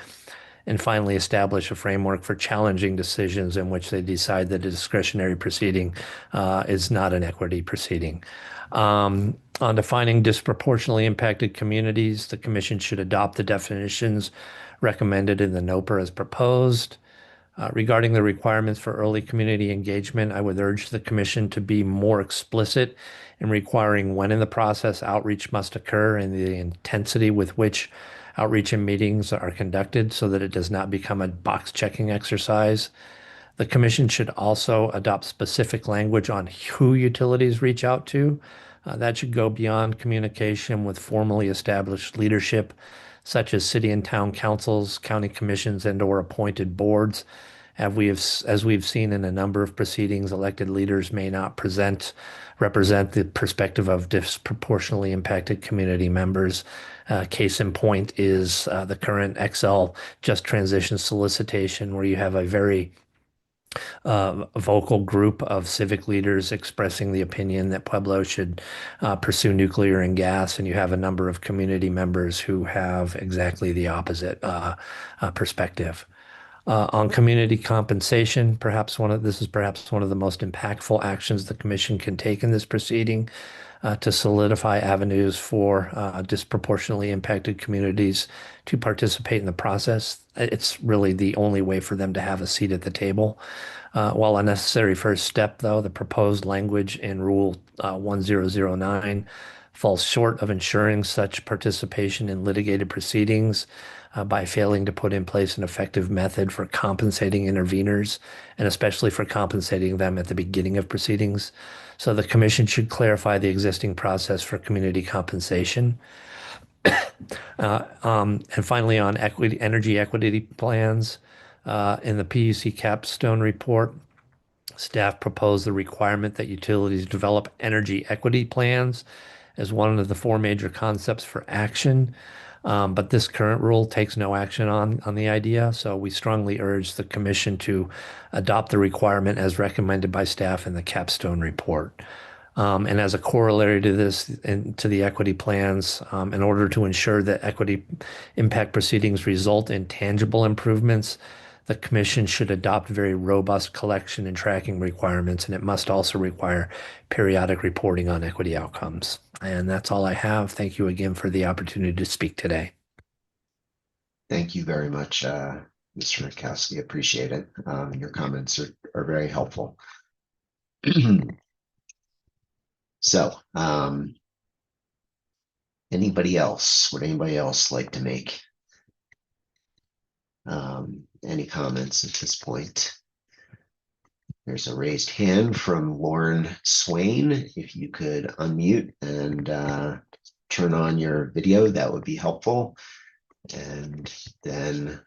[SPEAKER 1] And finally, establish a framework for challenging decisions in which they decide that a discretionary proceeding is not an equity proceeding. On defining disproportionately impacted communities, the commission should adopt the definitions recommended in the NOPR as proposed. Regarding the requirements for early community engagement, I would urge the commission to be more explicit in requiring when in the process outreach must occur and the intensity with which outreach and meetings are conducted so that it does not become a box checking exercise. The commission should also adopt specific language on who utilities reach out to. That should go beyond communication with formally established leadership, such as city and town councils, county commissions, and/or appointed boards. As we've seen in a number of proceedings, elected leaders may not represent the perspective of disproportionately impacted community members. Case in point is the current XL Just Transition solicitation, where you have a very vocal group of civic leaders expressing the opinion that Pueblo should pursue nuclear and gas, and you have a number of community members who have exactly the opposite perspective. On community compensation, this is perhaps one of the most impactful actions the commission can take in this proceeding to solidify avenues for disproportionately impacted communities to participate in the process. It's really the only way for them to have a seat at the table. While a necessary first step, though, the proposed language in Rule 1009 falls short of ensuring such participation in litigated proceedings by failing to put in place an effective method for compensating interveners, and especially for compensating them at the beginning of proceedings. So the commission should clarify the existing process for community compensation. And finally, on energy equity plans, in the PUC capstone report, staff proposed the requirement that utilities develop energy equity plans as one of the four major concepts for action. But this current rule takes no action on the idea, so we strongly urge the commission to adopt the requirement as recommended by staff in the capstone report. And as a corollary to this, and to the equity plans, in order to ensure that equity impact proceedings result in tangible improvements, the commission should adopt very robust collection and tracking requirements, and it must also require periodic reporting on equity outcomes. And that's all I have. Thank you again for the opportunity to speak today.
[SPEAKER 3] Thank you very much, Mr. Rakowski. Appreciate it. Your comments are very helpful. So, anybody else? Would anybody else like to make any comments at this point? There's a raised hand from Lauren Swain. If you could unmute and turn on your video, that would be helpful. And then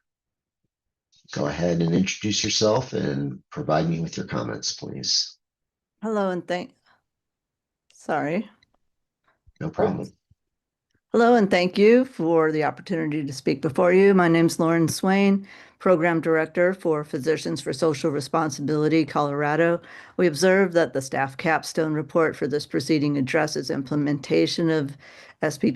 [SPEAKER 3] go ahead and introduce yourself and provide me with your comments, please.
[SPEAKER 13] Hello and sorry.
[SPEAKER 3] No problem.
[SPEAKER 13] Hello and thank you for the opportunity to speak before you. My name is Lauren Swain, Program Director for Physicians for Social Responsibility, Colorado. We observe that the staff capstone report for this proceeding addresses implementation of SB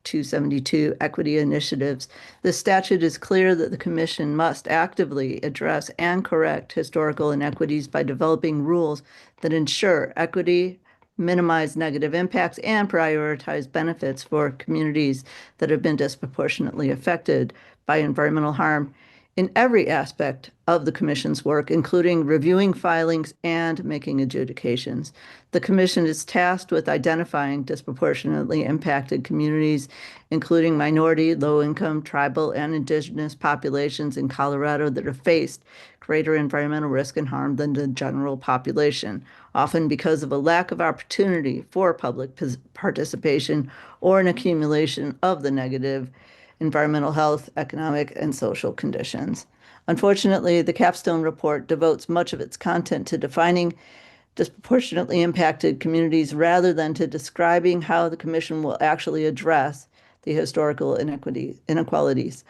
[SPEAKER 13] 21-272 equity initiatives. The statute is clear that the Commission must actively address and correct historical inequities by developing rules that ensure equity minimize negative impacts, and prioritize benefits for communities that have been disproportionately affected by environmental harm in every aspect of the Commission's work, including reviewing filings and making adjudications. The Commission is tasked with identifying disproportionately impacted communities, including minority, low-income, tribal, and indigenous populations in Colorado that have faced greater environmental risk and harm than the general population, often because of a lack of opportunity for public participation or an accumulation of the negative environmental health, economic, and social conditions. Unfortunately, the capstone report devotes much of its content to defining disproportionately impacted communities rather than to describing how the Commission will actually address the historical inequalities.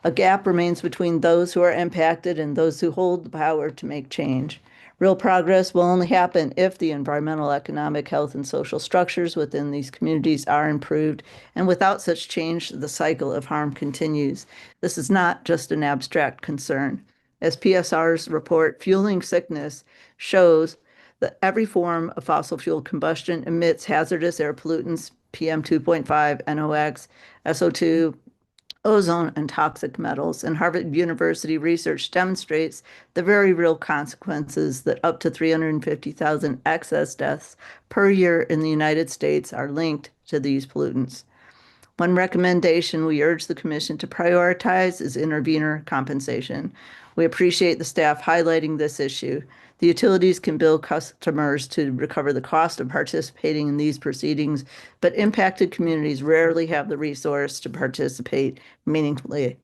[SPEAKER 13] A gap remains between those who are impacted and those who hold the power to make change. Real progress will only happen if the environmental, economic, health, and social structures within these communities are improved, and without such change, the cycle of harm continues. This is not just an abstract concern. As PSR's report, Fueling Sickness, shows that every form of fossil fuel combustion emits hazardous air pollutants, PM 2.5, NOx, SO2, ozone, and toxic metals. And Harvard University research demonstrates the very real consequences that up to 350,000 excess deaths per year in the United States are linked to these pollutants. One recommendation we urge the Commission to prioritize is intervener compensation. We appreciate the staff highlighting this issue. The utilities can bill customers to recover the cost of participating in these proceedings, but impacted communities rarely have the resource to participate meaningfully.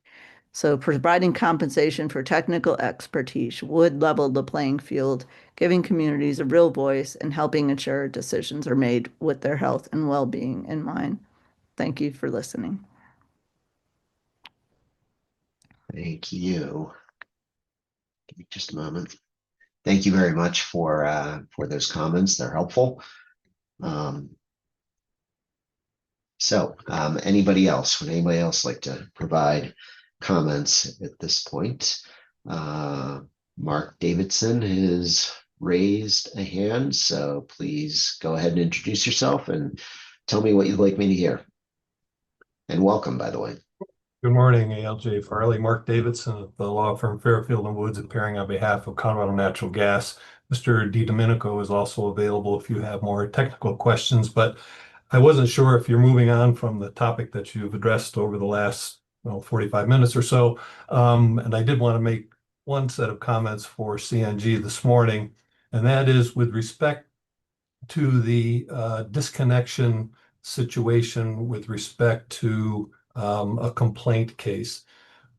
[SPEAKER 13] So providing compensation for technical expertise would level the playing field, giving communities a real voice and helping ensure decisions are made with their health and well-being in mind. Thank you for listening.
[SPEAKER 3] Thank you. Give me just a moment. Thank you very much for those comments. They're helpful. Anybody else? Would anybody else like to provide comments at this point? Mark Davidson has raised a hand, so please go ahead and introduce yourself and tell me what you'd like me to hear. And welcome, by the way.
[SPEAKER 14] Good morning, ALJ Farley. Mark Davidson of the law firm Fairfield and Woods, appearing on behalf of Colorado Natural Gas. Mr. DiDomenico is also available if you have more technical questions, but I wasn't sure if you're moving on from the topic that you've addressed over the last 45 minutes or so. And I did want to make one set of comments for CNG this morning, and that is with respect to the disconnection situation with respect to a complaint case.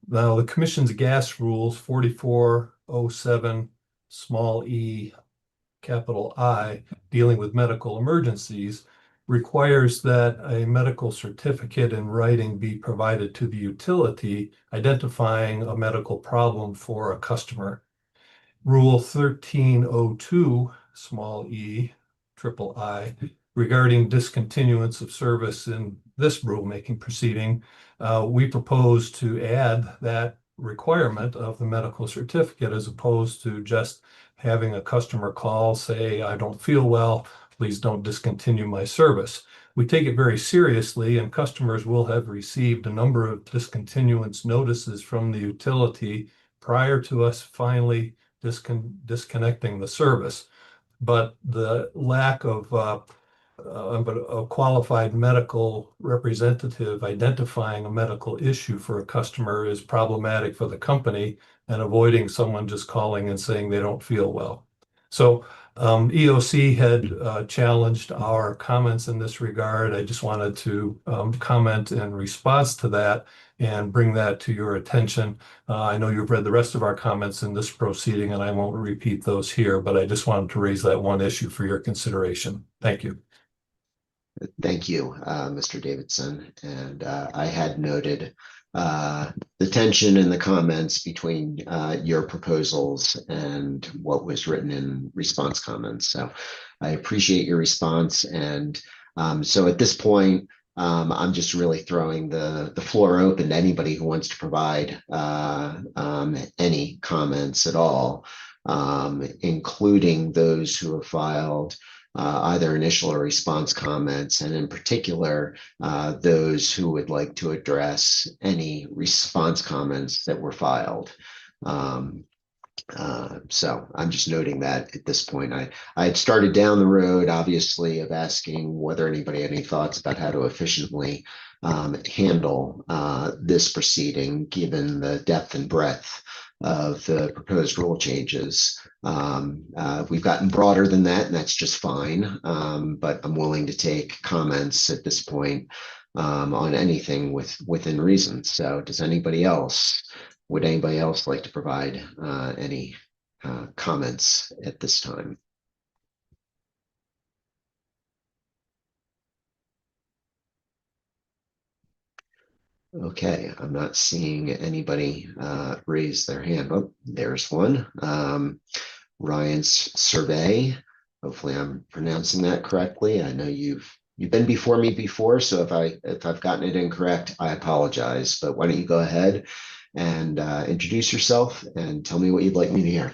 [SPEAKER 14] Now, the Commission's gas rules 4407 small e capital I, dealing with medical emergencies, requires that a medical certificate in writing be provided to the utility identifying a medical problem for a customer. Rule 1302 small e triple I, regarding discontinuance of service in this rulemaking proceeding, we propose to add that requirement of the medical certificate as opposed to just having a customer call, say, I don't feel well, please don't discontinue my service. We take it very seriously, and customers will have received a number of discontinuance notices from the utility prior to us finally disconnecting the service. But the lack of a qualified medical representative identifying a medical issue for a customer is problematic for the company, and avoiding someone just calling and saying they don't feel well. So EOC had challenged our comments in this regard. I just wanted to comment in response to that and bring that to your attention. I know you've read the rest of our comments in this proceeding, and I won't repeat those here, but I just wanted to raise that one issue for your consideration. Thank you.
[SPEAKER 3] Thank you, Mr. Davidson. And I had noted the tension in the comments between your proposals and what was written in response comments. So I appreciate your response. And so at this point, I'm just really throwing the floor open to anybody who wants to provide any comments at all, including those who have filed either initial or response comments, and in particular, those who would like to address any response comments that were filed. So I'm just noting that at this point, I had started down the road, obviously, of asking whether anybody had any thoughts about how to efficiently handle this proceeding, given the depth and breadth of the proposed rule changes. We've gotten broader than that, and that's just fine. But I'm willing to take comments at this point on anything within reason. So would anybody else like to provide any comments at this time? Okay, I'm not seeing anybody raise their hand. Oh, there's one. Ryan's Survey. Hopefully I'm pronouncing that correctly. I know you've been before me before, so if I've gotten it incorrect, I apologize. But why don't you go ahead and introduce yourself and tell me what you'd like me to hear.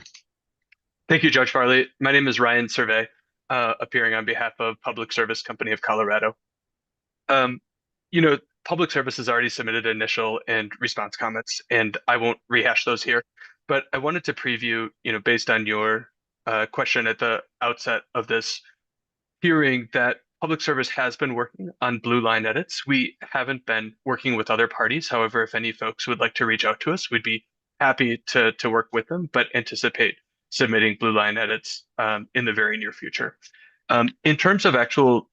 [SPEAKER 15] Thank you, Judge Farley. My name is Ryan Survey, appearing on behalf of Public Service Company of Colorado. Public Service has already submitted initial and response comments, and I won't rehash those here. But I wanted to preview, based on your question at the outset of this hearing, that Public Service has been working on blue line edits. We haven't been working with other parties. However, if any folks would like to reach out to us, we'd be happy to work with them, but anticipate submitting blue line edits in the very near future. In terms of actual,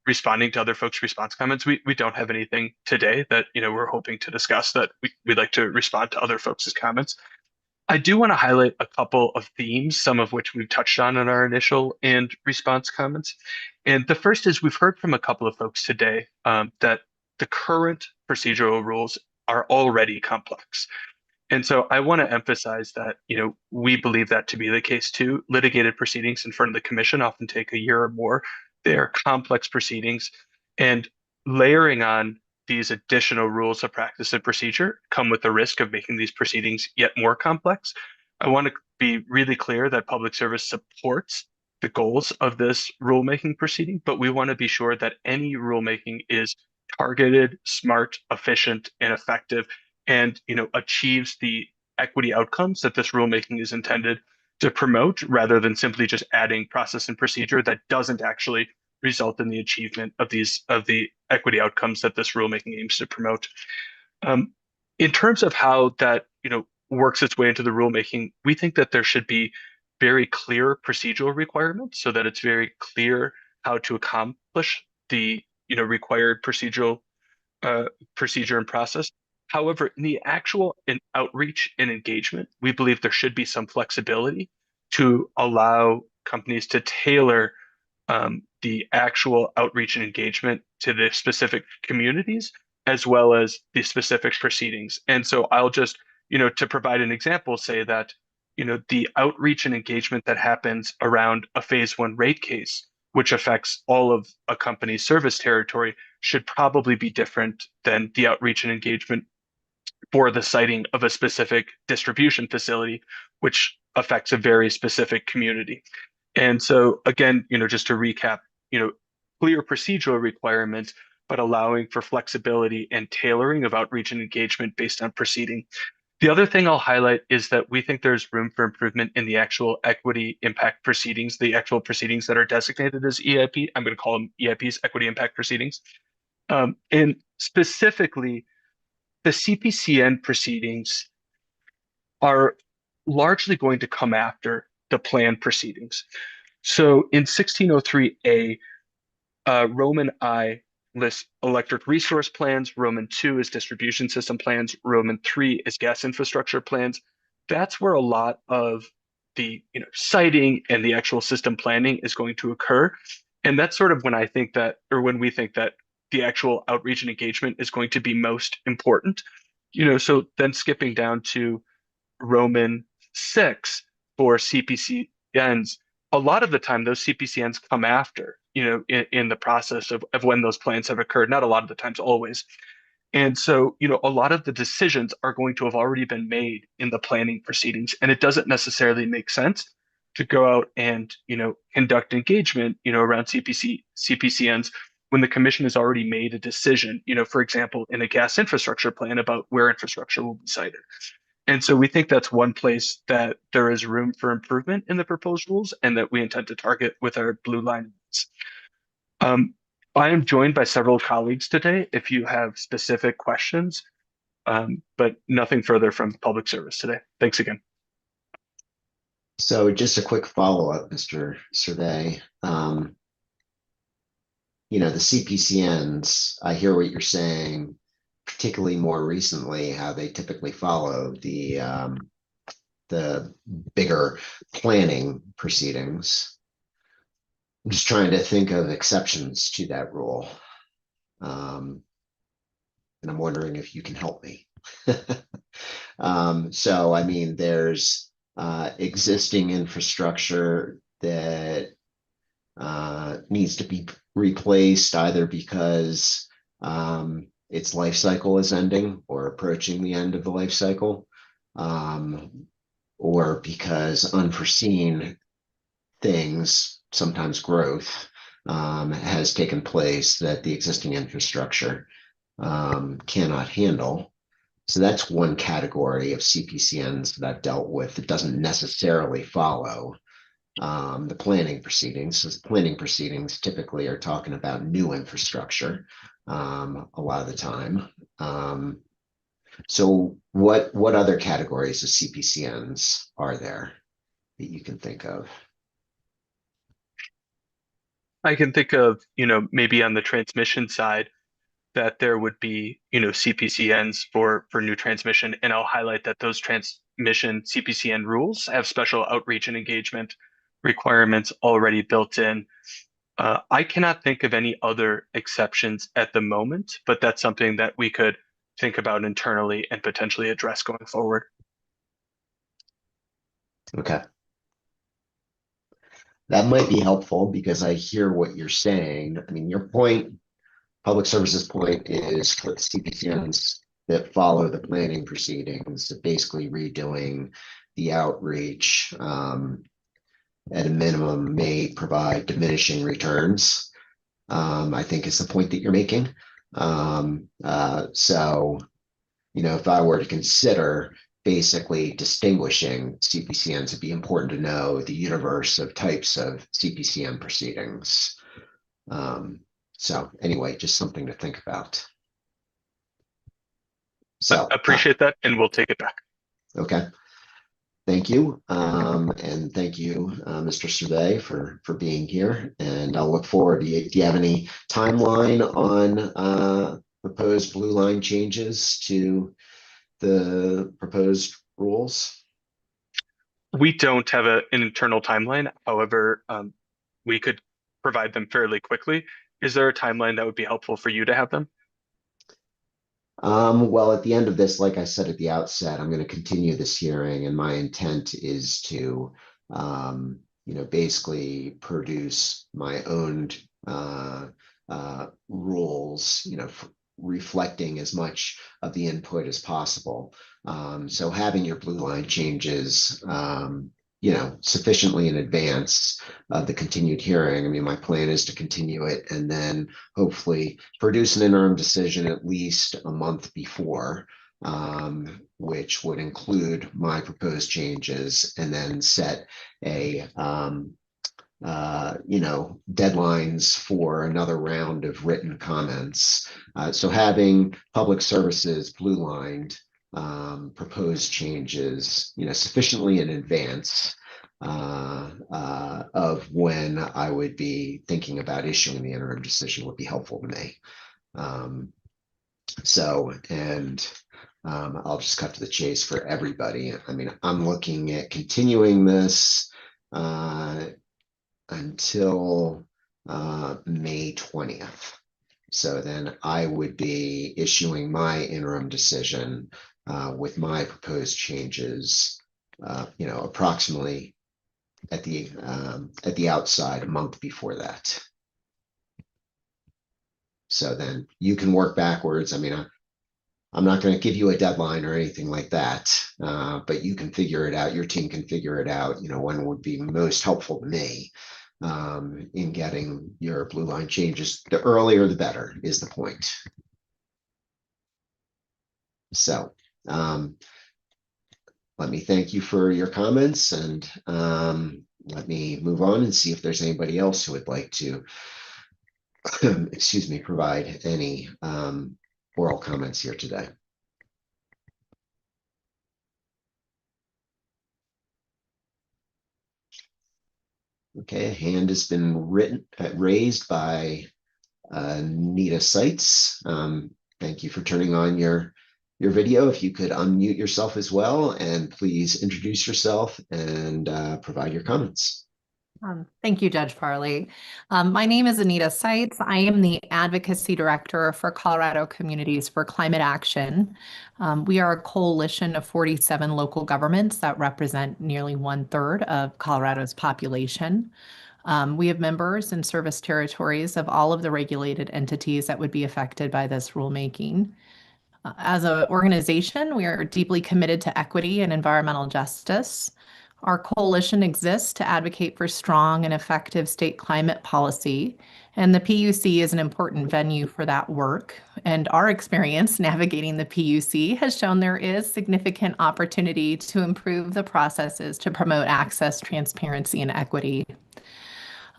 [SPEAKER 15] responding to other folks' response comments, we don't have anything today that, we're hoping to discuss that we'd like to respond to other folks' comments. I do want to highlight a couple of themes, some of which we've touched on in our initial and response comments. And the first is we've heard from a couple of folks today that the current procedural rules are already complex. And so I want to emphasize that, we believe that to be the case too. Litigated proceedings in front of the commission often take a year or more. They are complex proceedings, and layering on these additional rules of practice and procedure come with the risk of making these proceedings yet more complex. I want to be really clear that Public Service supports the goals of this rulemaking proceeding, but we want to be sure that any rulemaking is targeted, smart, efficient, and effective, and achieves the equity outcomes that this rulemaking is intended to promote, rather than simply just adding process and procedure that doesn't actually result in the achievement of the equity outcomes that this rulemaking aims to promote. In terms of how that works its way into the rulemaking, we think that there should be very clear procedural requirements so that it's very clear how to accomplish the required procedural procedure and process. However, in the actual outreach and engagement, we believe there should be some flexibility to allow companies to tailor the actual outreach and engagement to the specific communities, as well as the specific proceedings. And so I'll just, to provide an example, say that, the outreach and engagement that happens around a phase one rate case, which affects all of a company's service territory, should probably be different than the outreach and engagement for the siting of a specific distribution facility, which affects a very specific community. And so again, just to recap, clear procedural requirements, but allowing for flexibility and tailoring of outreach and engagement based on proceeding. The other thing I'll highlight is that we think there's room for improvement in the actual equity impact proceedings, the actual proceedings that are designated as EIP. I'm going to call them EIPs, equity impact proceedings. And specifically, the CPCN proceedings are largely going to come after the plan proceedings. So in 1603A, Roman I lists electric resource plans, Roman II is distribution system plans, Roman III is gas infrastructure plans. That's where a lot of the siting and the actual system planning is going to occur. And that's sort of when when we think that the actual outreach and engagement is going to be most important. So then skipping down to Roman VI for CPCNs, a lot of the time those CPCNs come after, in the process of when those plans have occurred, not a lot of the times, always. And so, a lot of the decisions are going to have already been made in the planning proceedings, and it doesn't necessarily make sense to go out and, conduct engagement, around CPCNs when the commission has already made a decision, for example, in a gas infrastructure plan about where infrastructure will be sited. And so we think that's one place that there is room for improvement in the proposed rules and that we intend to target with our blue line. I am joined by several colleagues today if you have specific questions, but nothing further from public service today. Thanks again.
[SPEAKER 3] So just a quick follow-up, Mr. Survey. The CPCNs, I hear what you're saying, particularly more recently, how they typically follow the bigger planning proceedings. I'm just trying to think of exceptions to that rule. And I'm wondering if you can help me. So, I mean, there's existing infrastructure that needs to be replaced either because its life cycle is ending or approaching the end of the life cycle, or because unforeseen things, sometimes growth, has taken place that the existing infrastructure cannot handle. So that's one category of CPCNs that I've dealt with that doesn't necessarily follow the planning proceedings. So the planning proceedings typically are talking about new infrastructure a lot of the time. So what other categories of CPCNs are there that you can think of?
[SPEAKER 15] I can think of, maybe on the transmission side that there would be, CPCNs for new transmission. And I'll highlight that those transmission CPCN rules have special outreach and engagement requirements already built in. I cannot think of any other exceptions at the moment, but that's something that we could think about internally and potentially address going forward.
[SPEAKER 3] Okay. That might be helpful because I hear what you're saying. I mean, your point, public services point, is for the CPCNs that follow the planning proceedings, basically redoing the outreach at a minimum may provide diminishing returns, I think is the point that you're making. So, if I were to consider basically distinguishing CPCNs, it'd be important to know the universe of types of CPCN proceedings. So anyway, just something to think about. So
[SPEAKER 15] I appreciate that, and we'll take it back.
[SPEAKER 3] Okay. Thank you. And thank you, Mr. Survey, for being here. And I'll look forward. Do you have any timeline on proposed blue line changes to the proposed rules?
[SPEAKER 15] We don't have an internal timeline. However, we could provide them fairly quickly. Is there a timeline that would be helpful for you to have them?
[SPEAKER 3] Well, at the end of this, like I said at the outset, I'm going to continue this hearing, and my intent is to, basically produce my own rules, reflecting as much of the input as possible. So having your blue line changes, sufficiently in advance of the continued hearing. I mean, my plan is to continue it and then hopefully produce an interim decision at least a month before, which would include my proposed changes, and then set a deadlines for another round of written comments. So having public services blue lined proposed changes, sufficiently in advance of when I would be thinking about issuing the interim decision would be helpful to me. I'll just cut to the chase for everybody. I mean, I'm looking at continuing this until May 20th. So then I would be issuing my interim decision with my proposed changes, approximately at the outside a month before that. So then you can work backwards. I mean, I'm not going to give you a deadline or anything like that, but you can figure it out. Your team can figure it out, when would be most helpful to me in getting your blue line changes. The earlier, the better is the point. So let me thank you for your comments, and let me move on and see if there's anybody else who would like to, excuse me, provide any oral comments here today. Okay, a hand has been raised by Nita Seitz. Thank you for turning on your video. If you could unmute yourself as well, and please introduce yourself and provide your comments.
[SPEAKER 16] Thank you, Judge Farley. My name is Anita Seitz. I am the Advocacy Director for Colorado Communities for Climate Action. We are a coalition of 47 local governments that represent nearly 1/3 of Colorado's population. We have members in service territories of all of the regulated entities that would be affected by this rulemaking. As an organization, we are deeply committed to equity and environmental justice. Our coalition exists to advocate for strong and effective state climate policy, and the PUC is an important venue for that work. And our experience navigating the PUC has shown there is significant opportunity to improve the processes to promote access, transparency, and equity.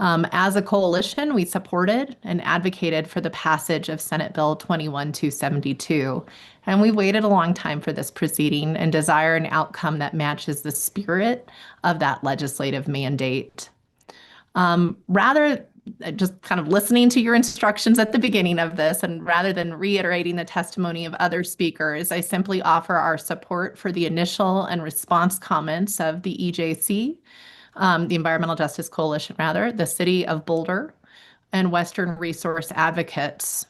[SPEAKER 16] As a coalition, we supported and advocated for the passage of Senate Bill 21-272, and we waited a long time for this proceeding and desire an outcome that matches the spirit of that legislative mandate. Just kind of listening to your instructions at the beginning of this, and rather than reiterating the testimony of other speakers, I simply offer our support for the initial and response comments of the EJC, the Environmental Justice Coalition, the City of Boulder, and Western Resource Advocates.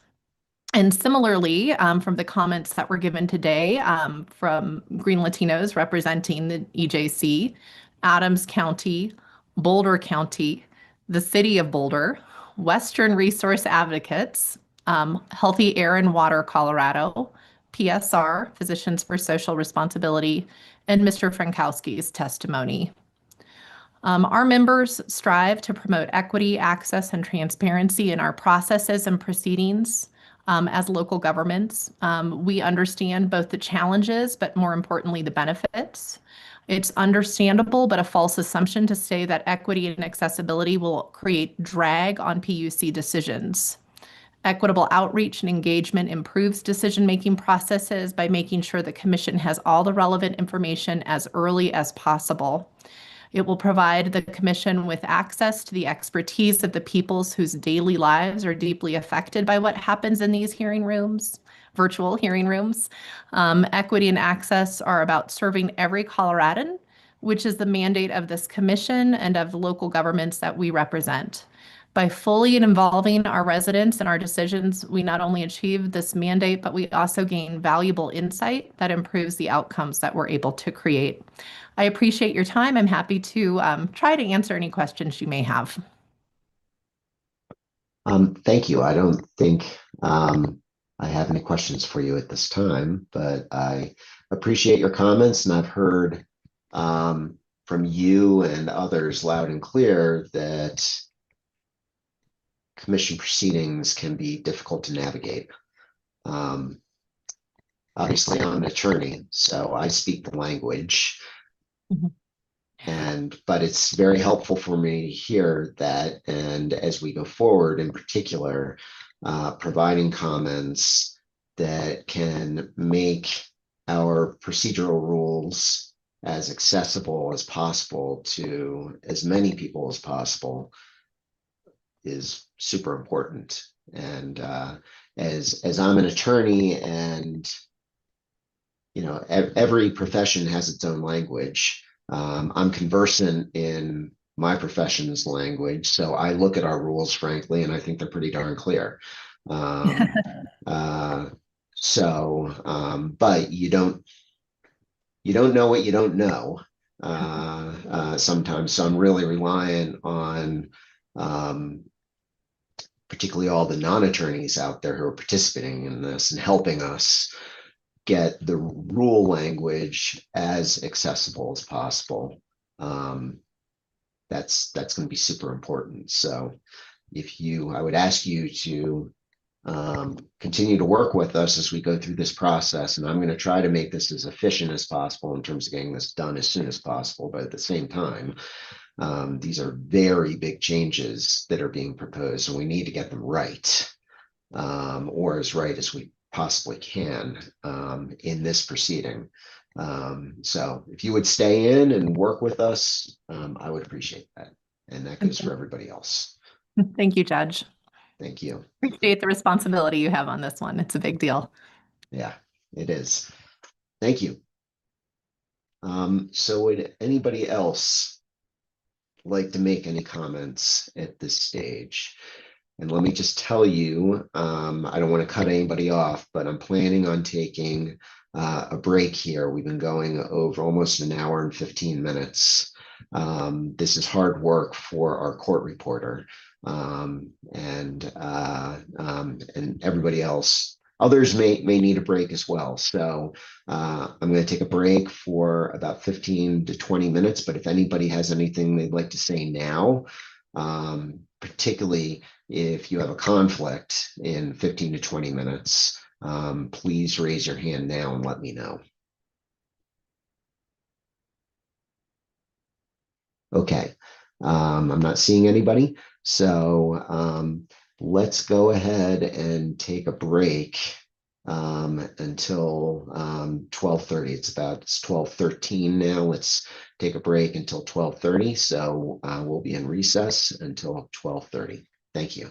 [SPEAKER 16] And similarly, from the comments that were given today from Green Latinos representing the EJC, Adams County, Boulder County, the City of Boulder, Western Resource Advocates, Healthy Air and Water Colorado, PSR, Physicians for Social Responsibility, and Mr. Frankowski's testimony. Our members strive to promote equity, access, and transparency in our processes and proceedings as local governments. We understand both the challenges, but more importantly, the benefits. It's understandable, but a false assumption to say that equity and accessibility will create drag on PUC decisions. Equitable outreach and engagement improves decision-making processes by making sure the Commission has all the relevant information as early as possible. It will provide the Commission with access to the expertise of the peoples whose daily lives are deeply affected by what happens in these hearing rooms, virtual hearing rooms. Equity and access are about serving every Coloradan, which is the mandate of this Commission and of the local governments that we represent. By fully involving our residents in our decisions, we not only achieve this mandate, but we also gain valuable insight that improves the outcomes that we're able to create. I appreciate your time. I'm happy to try to answer any questions you may have.
[SPEAKER 3] Thank you. I don't think I have any questions for you at this time, but I appreciate your comments, and I've heard from you and others loud and clear that Commission proceedings can be difficult to navigate. Obviously, I'm an attorney, so I speak the language. But it's very helpful for me to hear that, and as we go forward, in particular, providing comments that can make our procedural rules as accessible as possible to as many people as possible is super important. And as I'm an attorney, and every profession has its own language. I'm conversant in my profession's language, so I look at our rules, frankly, and I think they're pretty darn clear. But you don't know what you don't know sometimes. So I'm really reliant on particularly all the non-attorneys out there who are participating in this and helping us get the rule language as accessible as possible. That's going to be super important. So I would ask you to continue to work with us as we go through this process. And I'm going to try to make this as efficient as possible in terms of getting this done as soon as possible. But at the same time, these are very big changes that are being proposed, and we need to get them right, or as right as we possibly can in this proceeding. So if you would stay in and work with us, I would appreciate that. And that goes for everybody else.
[SPEAKER 16] Thank you, Judge.
[SPEAKER 3] Thank you.
[SPEAKER 16] Appreciate the responsibility you have on this one. It's a big deal.
[SPEAKER 3] Yeah, it is. Thank you. So would anybody else like to make any comments at this stage? And let me just tell you, I don't want to cut anybody off, but I'm planning on taking a break here. We've been going over almost an hour and 15 minutes. This is hard work for our court reporter and everybody else. Others may need a break as well. So I'm going to take a break for about 15 to 20 minutes. But if anybody has anything they'd like to say now, particularly if you have a conflict in 15 to 20 minutes, please raise your hand now and let me know. Okay, I'm not seeing anybody. So let's go ahead and take a break until 12:30. It's 12:13 now. Let's take a break until 12:30. So we'll be in recess until 12:30. Thank you.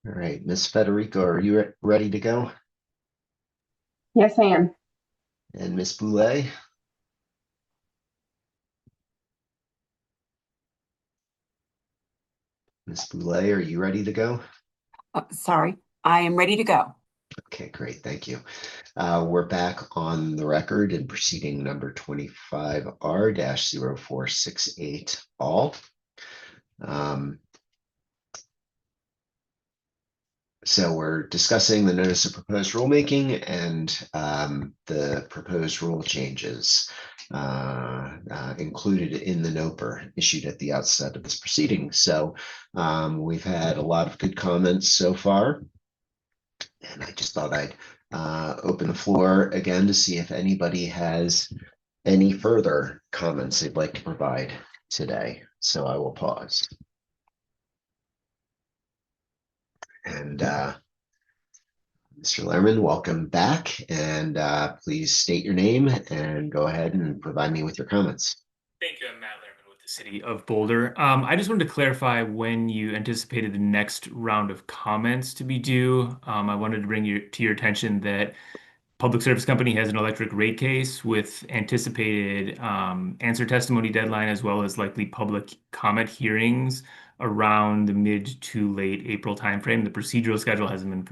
[SPEAKER 3] All right, Miss Federico, are you ready to go?
[SPEAKER 2] Yes, I am.
[SPEAKER 3] And Miss Boulay? Miss Boulay, are you ready to go?
[SPEAKER 4] Sorry, I am ready to go.
[SPEAKER 3] Okay, great, thank you. We're back on the record in proceeding number 25R-0468 all. So we're discussing the notice of proposed rulemaking and the proposed rule changes included in the NOPR issued at the outset of this proceeding. So we've had a lot of good comments so far, and I just thought I'd open the floor again to see if anybody has any further comments they'd like to provide today. So I will pause. And Mr. Lerman, welcome back, and please state your name and go ahead and provide me with your comments.
[SPEAKER 6] Thank you. I'm Matt Lerman with the City of Boulder. I just wanted to clarify when you anticipated the next round of comments to be due. I wanted to bring to your attention that Public Service Company has an electric rate case with anticipated answer testimony deadline as well as likely public comment hearings around the mid to late April timeframe. The procedural schedule hasn't been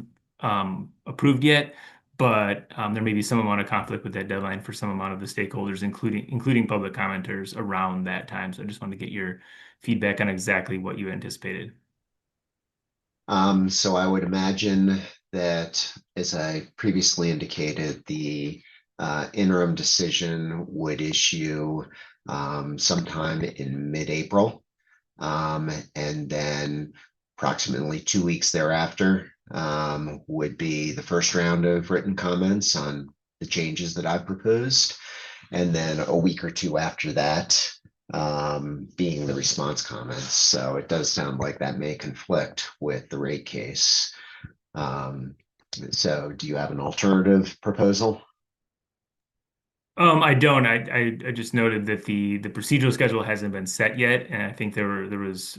[SPEAKER 6] approved yet, but there may be some amount of conflict with that deadline for some amount of the stakeholders, including public commenters around that time. So I just wanted to get your feedback on exactly what you anticipated.
[SPEAKER 3] So I would imagine that, as I previously indicated, the interim decision would issue sometime in mid-April, and then approximately 2 weeks thereafter would be the first round of written comments on the changes that I've proposed, and then a week or two after that being the response comments. So it does sound like that may conflict with the rate case. So do you have an alternative proposal?
[SPEAKER 6] I don't. I just noted that the procedural schedule hasn't been set yet, and I think there was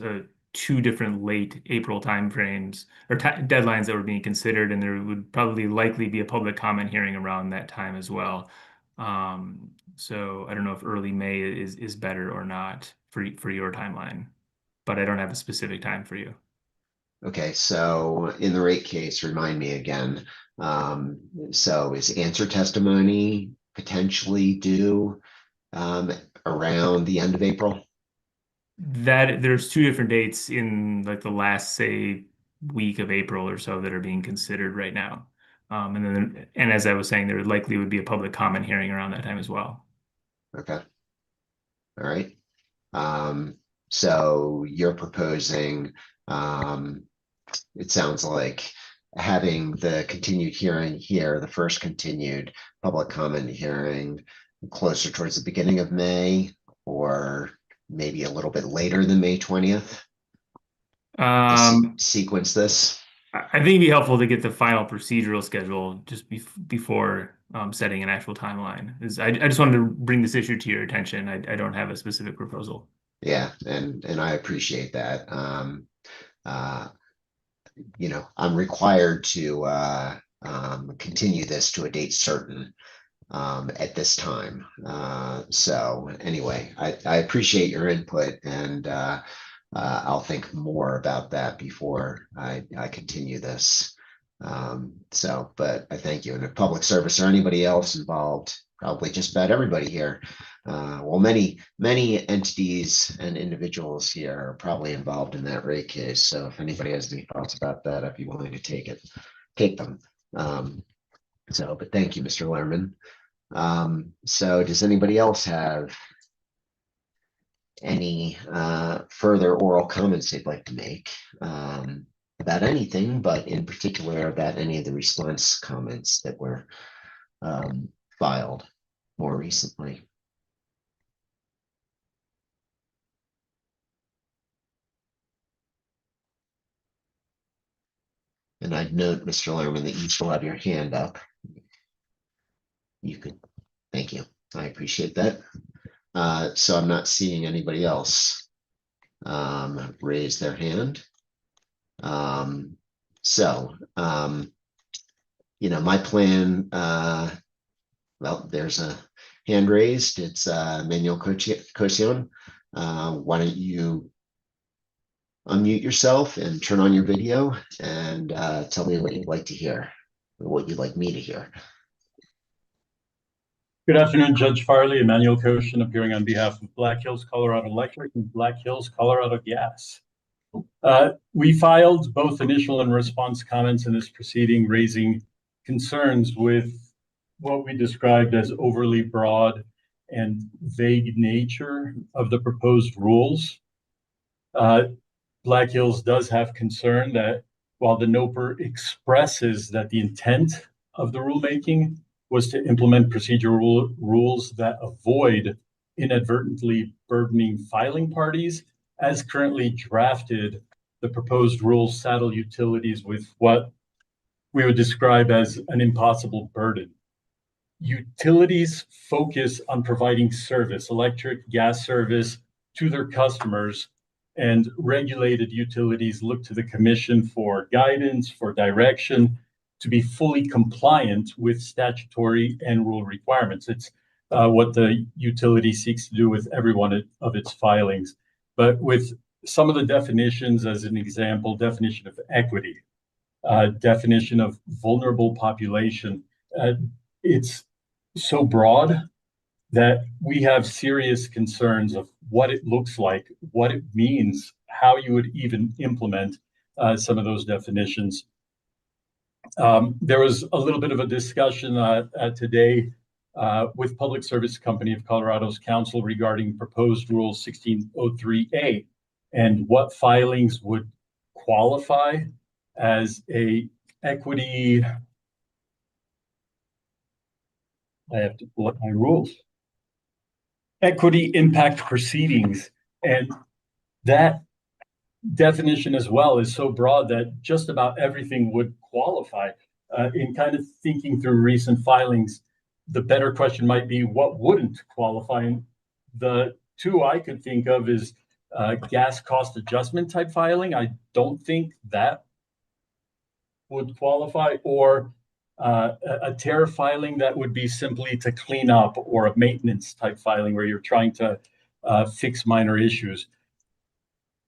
[SPEAKER 6] 2 different late April timeframes or deadlines that were being considered, and there would probably likely be a public comment hearing around that time as well. So I don't know if early May is better or not for your timeline, but I don't have a specific time for you.
[SPEAKER 3] Okay, so in the rate case, remind me again. So is answer testimony potentially due around the end of April?
[SPEAKER 6] That there's 2 different dates in like the last, say, week of April or so that are being considered right now. And as I was saying, there likely would be a public comment hearing around that time as well.
[SPEAKER 3] Okay. All right. So you're proposing, it sounds like having the continued hearing here, the first continued public comment hearing closer towards the beginning of May, or maybe a little bit later than May 20th? Sequence this?
[SPEAKER 6] I think it'd be helpful to get the final procedural schedule just before setting an actual timeline. I just wanted to bring this issue to your attention. I don't have a specific proposal.
[SPEAKER 3] Yeah, and I appreciate that. You know, I'm required to continue this to a date certain at this time. So anyway, I appreciate your input, and I'll think more about that before I continue this. But I thank you. And if public service or anybody else involved, probably just about everybody here. Well, many entities and individuals here are probably involved in that rate case. So if anybody has any thoughts about that, I'd be willing to take them. But thank you, Mr. Lerman. So does anybody else have any further oral comments they'd like to make about anything, but in particular about any of the response comments that were filed more recently? And I'd note, Mr. Lerman, that you still have your hand up. You could, thank you. I appreciate that. So I'm not seeing anybody else raise their hand. So, my plan, well, there's a hand raised. It's Manuel Cocion. Why don't you unmute yourself and turn on your video and tell me what you'd like to hear, or what you'd like me to hear.
[SPEAKER 17] Good afternoon, Judge Farley. Emmanuel Koshin, appearing on behalf of Black Hills Colorado Electric and Black Hills Colorado Gas. We filed both initial and response comments in this proceeding, raising concerns with what we described as overly broad and vague nature of the proposed rules. Black Hills does have concern that while the NOPR expresses that the intent of the rulemaking was to implement procedural rules that avoid inadvertently burdening filing parties, as currently drafted, the proposed rules saddle utilities with what we would describe as an impossible burden. Utilities focus on providing service, electric, gas service, to their customers, and regulated utilities look to the commission for guidance, for direction, to be fully compliant with statutory and rule requirements. It's what the utility seeks to do with every one of its filings. But with some of the definitions, as an example, definition of equity, definition of vulnerable population, it's so broad that we have serious concerns of what it looks like, what it means, how you would even implement some of those definitions. There was a little bit of a discussion today with Public Service Company of Colorado's council regarding proposed rule 1603A and what filings would qualify as a equity. I have to pull up my rules. Equity impact proceedings. And that definition as well is so broad that just about everything would qualify. In kind of thinking through recent filings, the better question might be what wouldn't qualify. And the two I could think of is gas cost adjustment type filing. I don't think that would qualify, or a tariff filing that would be simply to clean up, or a maintenance type filing where you're trying to fix minor issues.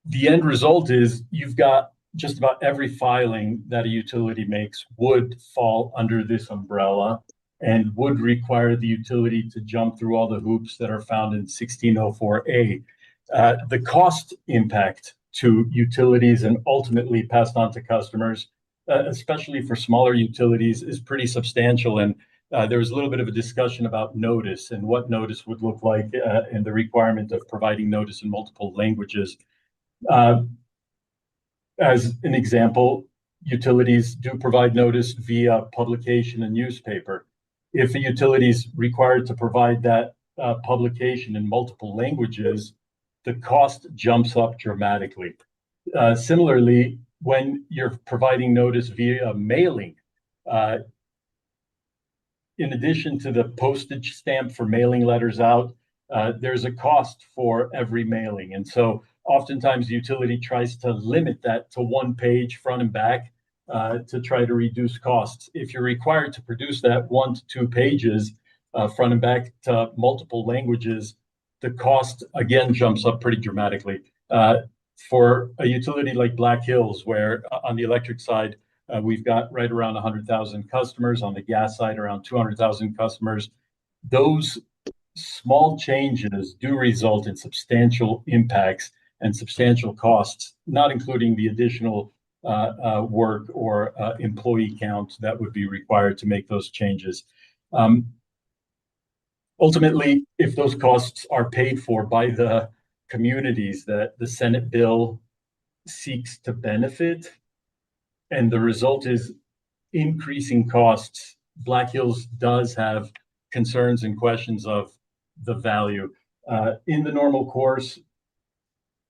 [SPEAKER 17] The end result is you've got just about every filing that a utility makes would fall under this umbrella and would require the utility to jump through all the hoops that are found in 1604A. The cost impact to utilities and ultimately passed on to customers, especially for smaller utilities, is pretty substantial. And there was a little bit of a discussion about notice and what notice would look like and the requirement of providing notice in multiple languages. As an example, utilities do provide notice via publication and newspaper. If a utility is required to provide that publication in multiple languages, the cost jumps up dramatically. Similarly, when you're providing notice via mailing, in addition to the postage stamp for mailing letters out, there's a cost for every mailing. And so oftentimes the utility tries to limit that to one page front and back to try to reduce costs. If you're required to produce that 1 to 2 pages front and back to multiple languages, the cost again jumps up pretty dramatically. For a utility like Black Hills, where on the electric side, we've got right around 100,000 customers, on the gas side around 200,000 customers, those small changes do result in substantial impacts and substantial costs, not including the additional work or employee count that would be required to make those changes. Ultimately, if those costs are paid for by the communities that the Senate bill seeks to benefit, and the result is increasing costs, Black Hills does have concerns and questions of the value. In the normal course,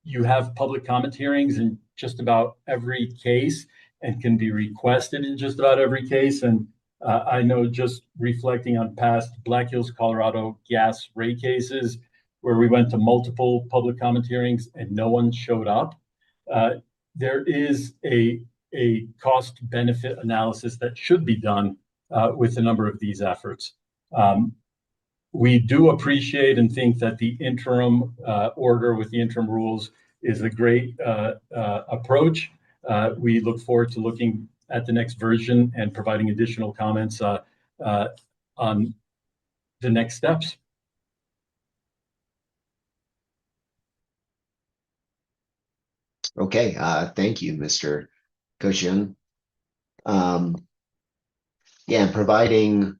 [SPEAKER 17] you have public comment hearings in just about every case and can be requested in just about every case. And I know, just reflecting on past Black Hills Colorado gas rate cases where we went to multiple public comment hearings and no one showed up, there is a a cost benefit analysis that should be done with a number of these efforts. We do appreciate and think that the interim order with the interim rules is a great approach. We look forward to looking at the next version and providing additional comments on the next steps.
[SPEAKER 3] Okay, thank you, Mr. Koshian. Yeah, providing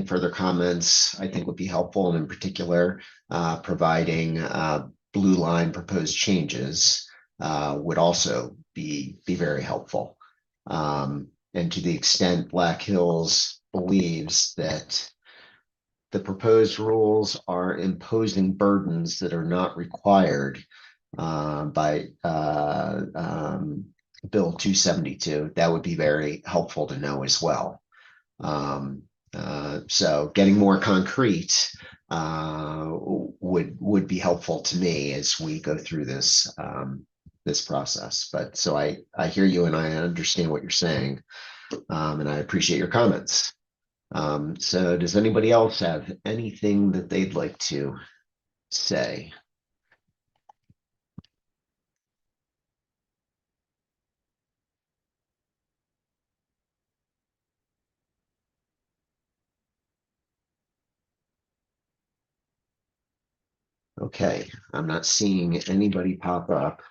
[SPEAKER 3] further comments, I think, would be helpful, and in particular, providing blue line proposed changes would also be very helpful. And to the extent Black Hills believes that the proposed rules are imposing burdens that are not required by Bill 272, that would be very helpful to know as well. So getting more concrete would be helpful to me as we go through this process. But so I hear you and I understand what you're saying, and I appreciate your comments. So does anybody else have anything that they'd like to say? Okay, I'm not seeing anybody pop up.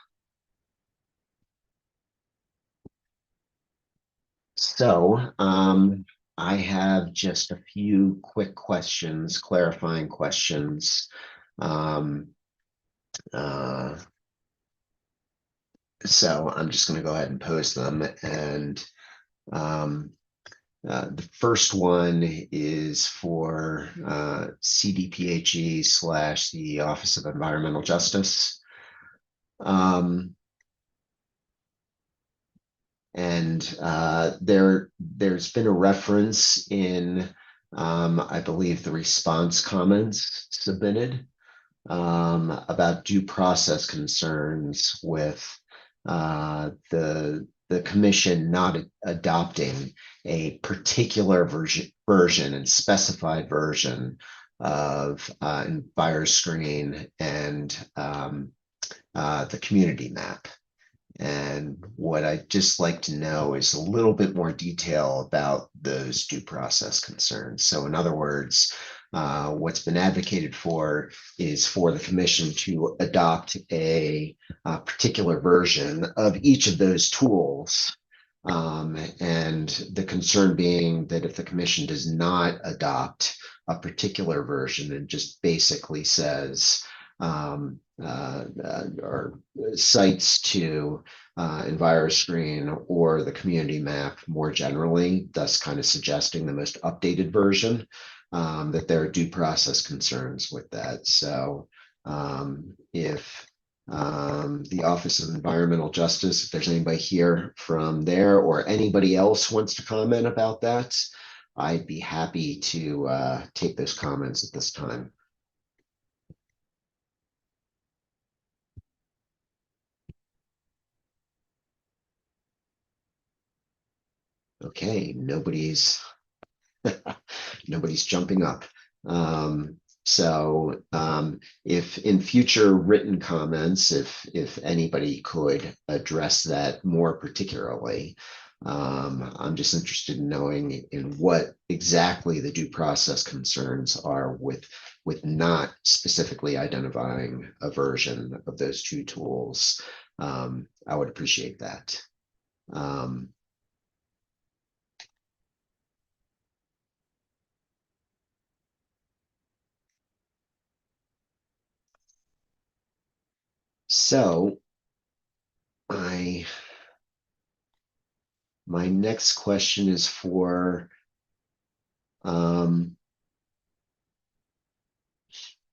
[SPEAKER 3] So I have just a few quick questions, clarifying questions. So I'm just going to go ahead and pose them. And the first one is for CDPHE / the Office of Environmental Justice. And there's been a reference in, I believe, the response comments submitted about due process concerns with the commission not adopting a particular version and specified version of EnviroScreen and the community map. And what I'd just like to know is a little bit more detail about those due process concerns. So in other words, what's been advocated for is for the commission to adopt a particular version of each of those tools. And the concern being that if the commission does not adopt a particular version and just basically says, or cites to EnviroScreen or the community map more generally, thus kind of suggesting the most updated version, that there are due process concerns with that. So if the Office of Environmental Justice, if there's anybody here from there or anybody else wants to comment about that, I'd be happy to take those comments at this time. Okay, nobody's jumping up. So if in future written comments, if anybody could address that more particularly, I'm just interested in knowing in what exactly the due process concerns are with not specifically identifying a version of those two tools. I would appreciate that. So my next question is for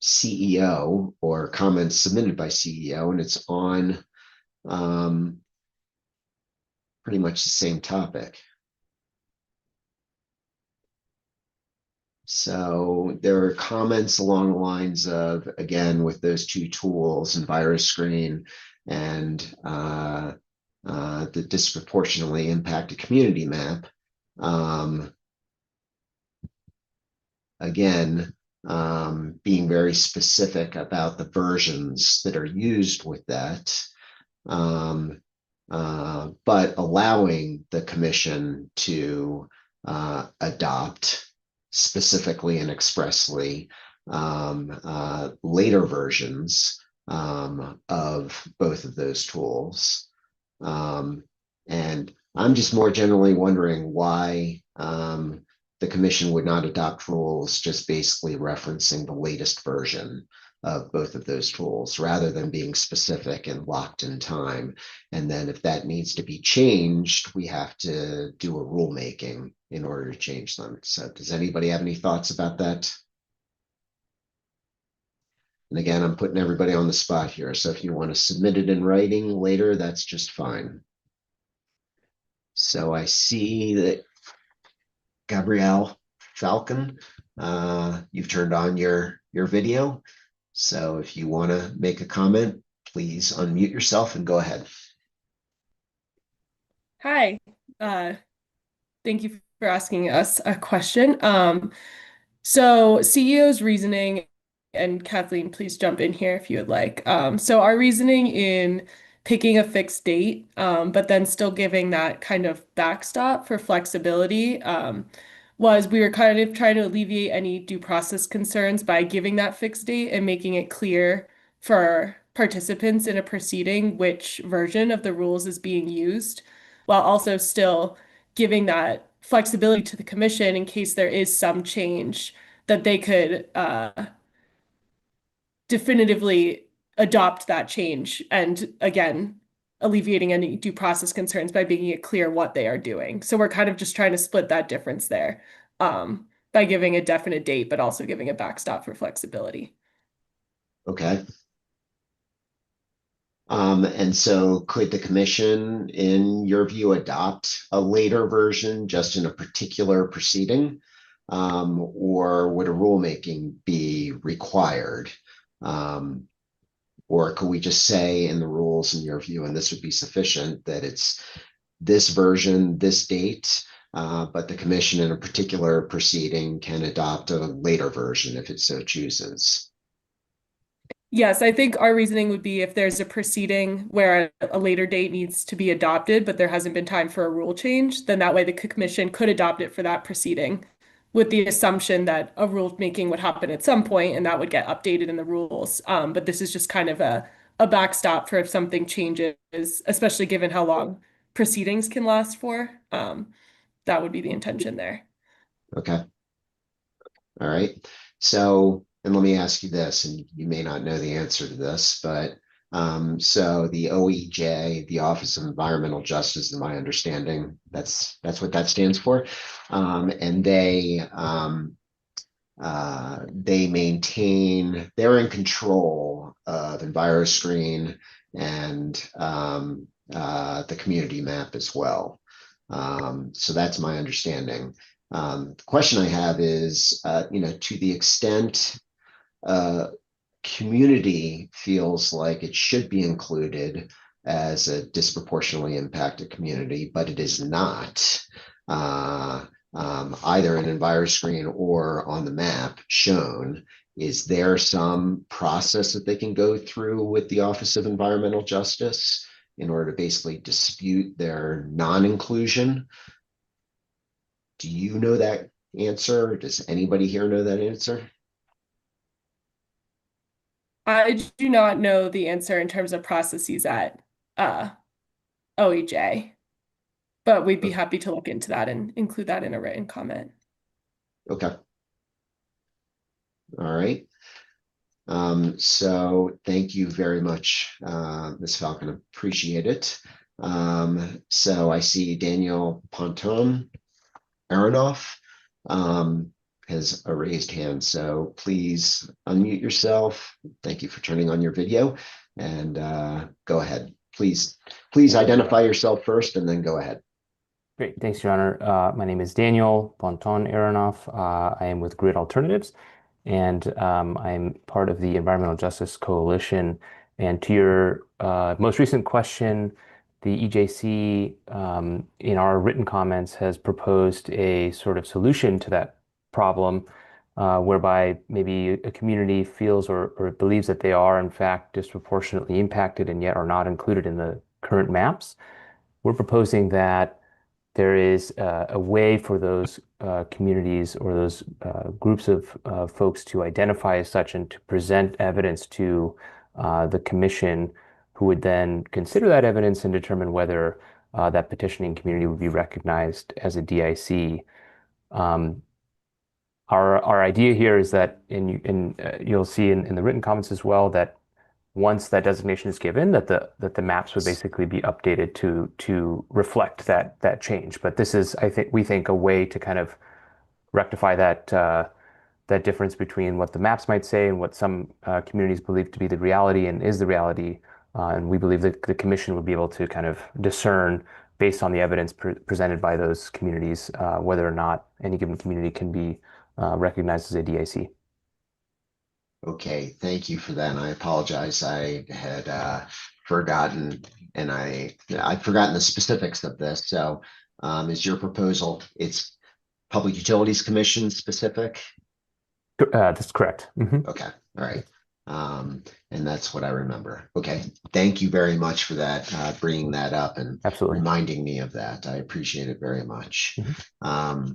[SPEAKER 3] CEO or comments submitted by CEO, and it's on pretty much the same topic. So there are comments along the lines of, again, with those two tools, EnviroScreen and the disproportionately impacted community map. Again, being very specific about the versions that are used with that, but allowing the commission to adopt specifically and expressly later versions of both of those tools. And I'm just more generally wondering why the commission would not adopt rules just basically referencing the latest version of both of those tools rather than being specific and locked in time. And then if that needs to be changed, we have to do a rulemaking in order to change them. So does anybody have any thoughts about that? And again, I'm putting everybody on the spot here. So if you want to submit it in writing later, that's just fine. So I see that Gabrielle Falcon, you've turned on your video. So if you want to make a comment, please unmute yourself and go ahead.
[SPEAKER 12] Hi, thank you for asking us a question. So CEO's reasoning, and Kathleen, please jump in here if you would like. So our reasoning in picking a fixed date, but then still giving that kind of backstop for flexibility, was we were kind of trying to alleviate any due process concerns by giving that fixed date and making it clear for participants in a proceeding which version of the rules is being used, while also still giving that flexibility to the commission in case there is some change that they could definitively adopt that change, and again alleviating any due process concerns by making it clear what they are doing. So we're kind of just trying to split that difference there by giving a definite date, but also giving a backstop for flexibility.
[SPEAKER 3] Okay. And so could the commission, in your view, adopt a later version just in a particular proceeding? Or would a rulemaking be required? Or could we just say in the rules, in your view, and this would be sufficient, that it's this version, this date, but the commission in a particular proceeding can adopt a later version if it so chooses?
[SPEAKER 12] Yes, I think our reasoning would be if there's a proceeding where a later date needs to be adopted, but there hasn't been time for a rule change, then that way the commission could adopt it for that proceeding with the assumption that a rule making would happen at some point and that would get updated in the rules. But this is just kind of a backstop for if something changes, especially given how long proceedings can last for. That would be the intention there.
[SPEAKER 3] Okay. All right. So, and let me ask you this, and you may not know the answer to this, but so the OEJ, the Office of Environmental Justice, in my understanding, that's what that stands for. And they maintain, they're in control of EnviroScreen and the community map as well. So that's my understanding. The question I have is, to the extent community feels like it should be included as a disproportionately impacted community, but it is not either in EnviroScreen or on the map shown. Is there some process that they can go through with the Office of Environmental Justice in order to basically dispute their non-inclusion? Do you know that answer? Does anybody here know that answer?
[SPEAKER 12] I do not know the answer in terms of processes at OEJ, but we'd be happy to look into that and include that in a written comment.
[SPEAKER 3] Okay. All right. So thank you very much, Ms. Falcon. Appreciate it. So I see Daniel Ponton Aronoff has a raised hand. So please unmute yourself. Thank you for turning on your video and go ahead. Please identify yourself first and then go ahead.
[SPEAKER 18] Great, thanks, Your Honor. My name is Daniel Ponton Aronoff. I am with Grid Alternatives, and I'm part of the Environmental Justice Coalition. And to your most recent question, the EJC, in our written comments, has proposed a sort of solution to that problem, whereby maybe a community feels or believes that they are, in fact, disproportionately impacted and yet are not included in the current maps. We're proposing that there is a way for those communities or those groups of folks to identify as such and to present evidence to the commission, who would then consider that evidence and determine whether that petitioning community would be recognized as a DIC. Our idea here is that, you'll see in the written comments as well, that once that designation is given, that the maps would basically be updated to reflect that change. But this is, we think, a way to kind of rectify that difference between what the maps might say and what some communities believe to be the reality and is the reality. And we believe that the commission would be able to kind of discern, based on the evidence presented by those communities, whether or not any given community can be recognized as a DIC.
[SPEAKER 3] Okay, thank you for that. And I apologize. I had forgotten, and I'd forgotten the specifics of this. So is your proposal, it's Public Utilities Commission specific?
[SPEAKER 18] That's correct. Mm-hmm.
[SPEAKER 3] Okay, all right. And that's what I remember. Okay, thank you very much for that, bringing that up and
[SPEAKER 18] Absolutely
[SPEAKER 3] reminding me of that. I appreciate it very much.
[SPEAKER 18] Mm-hmm.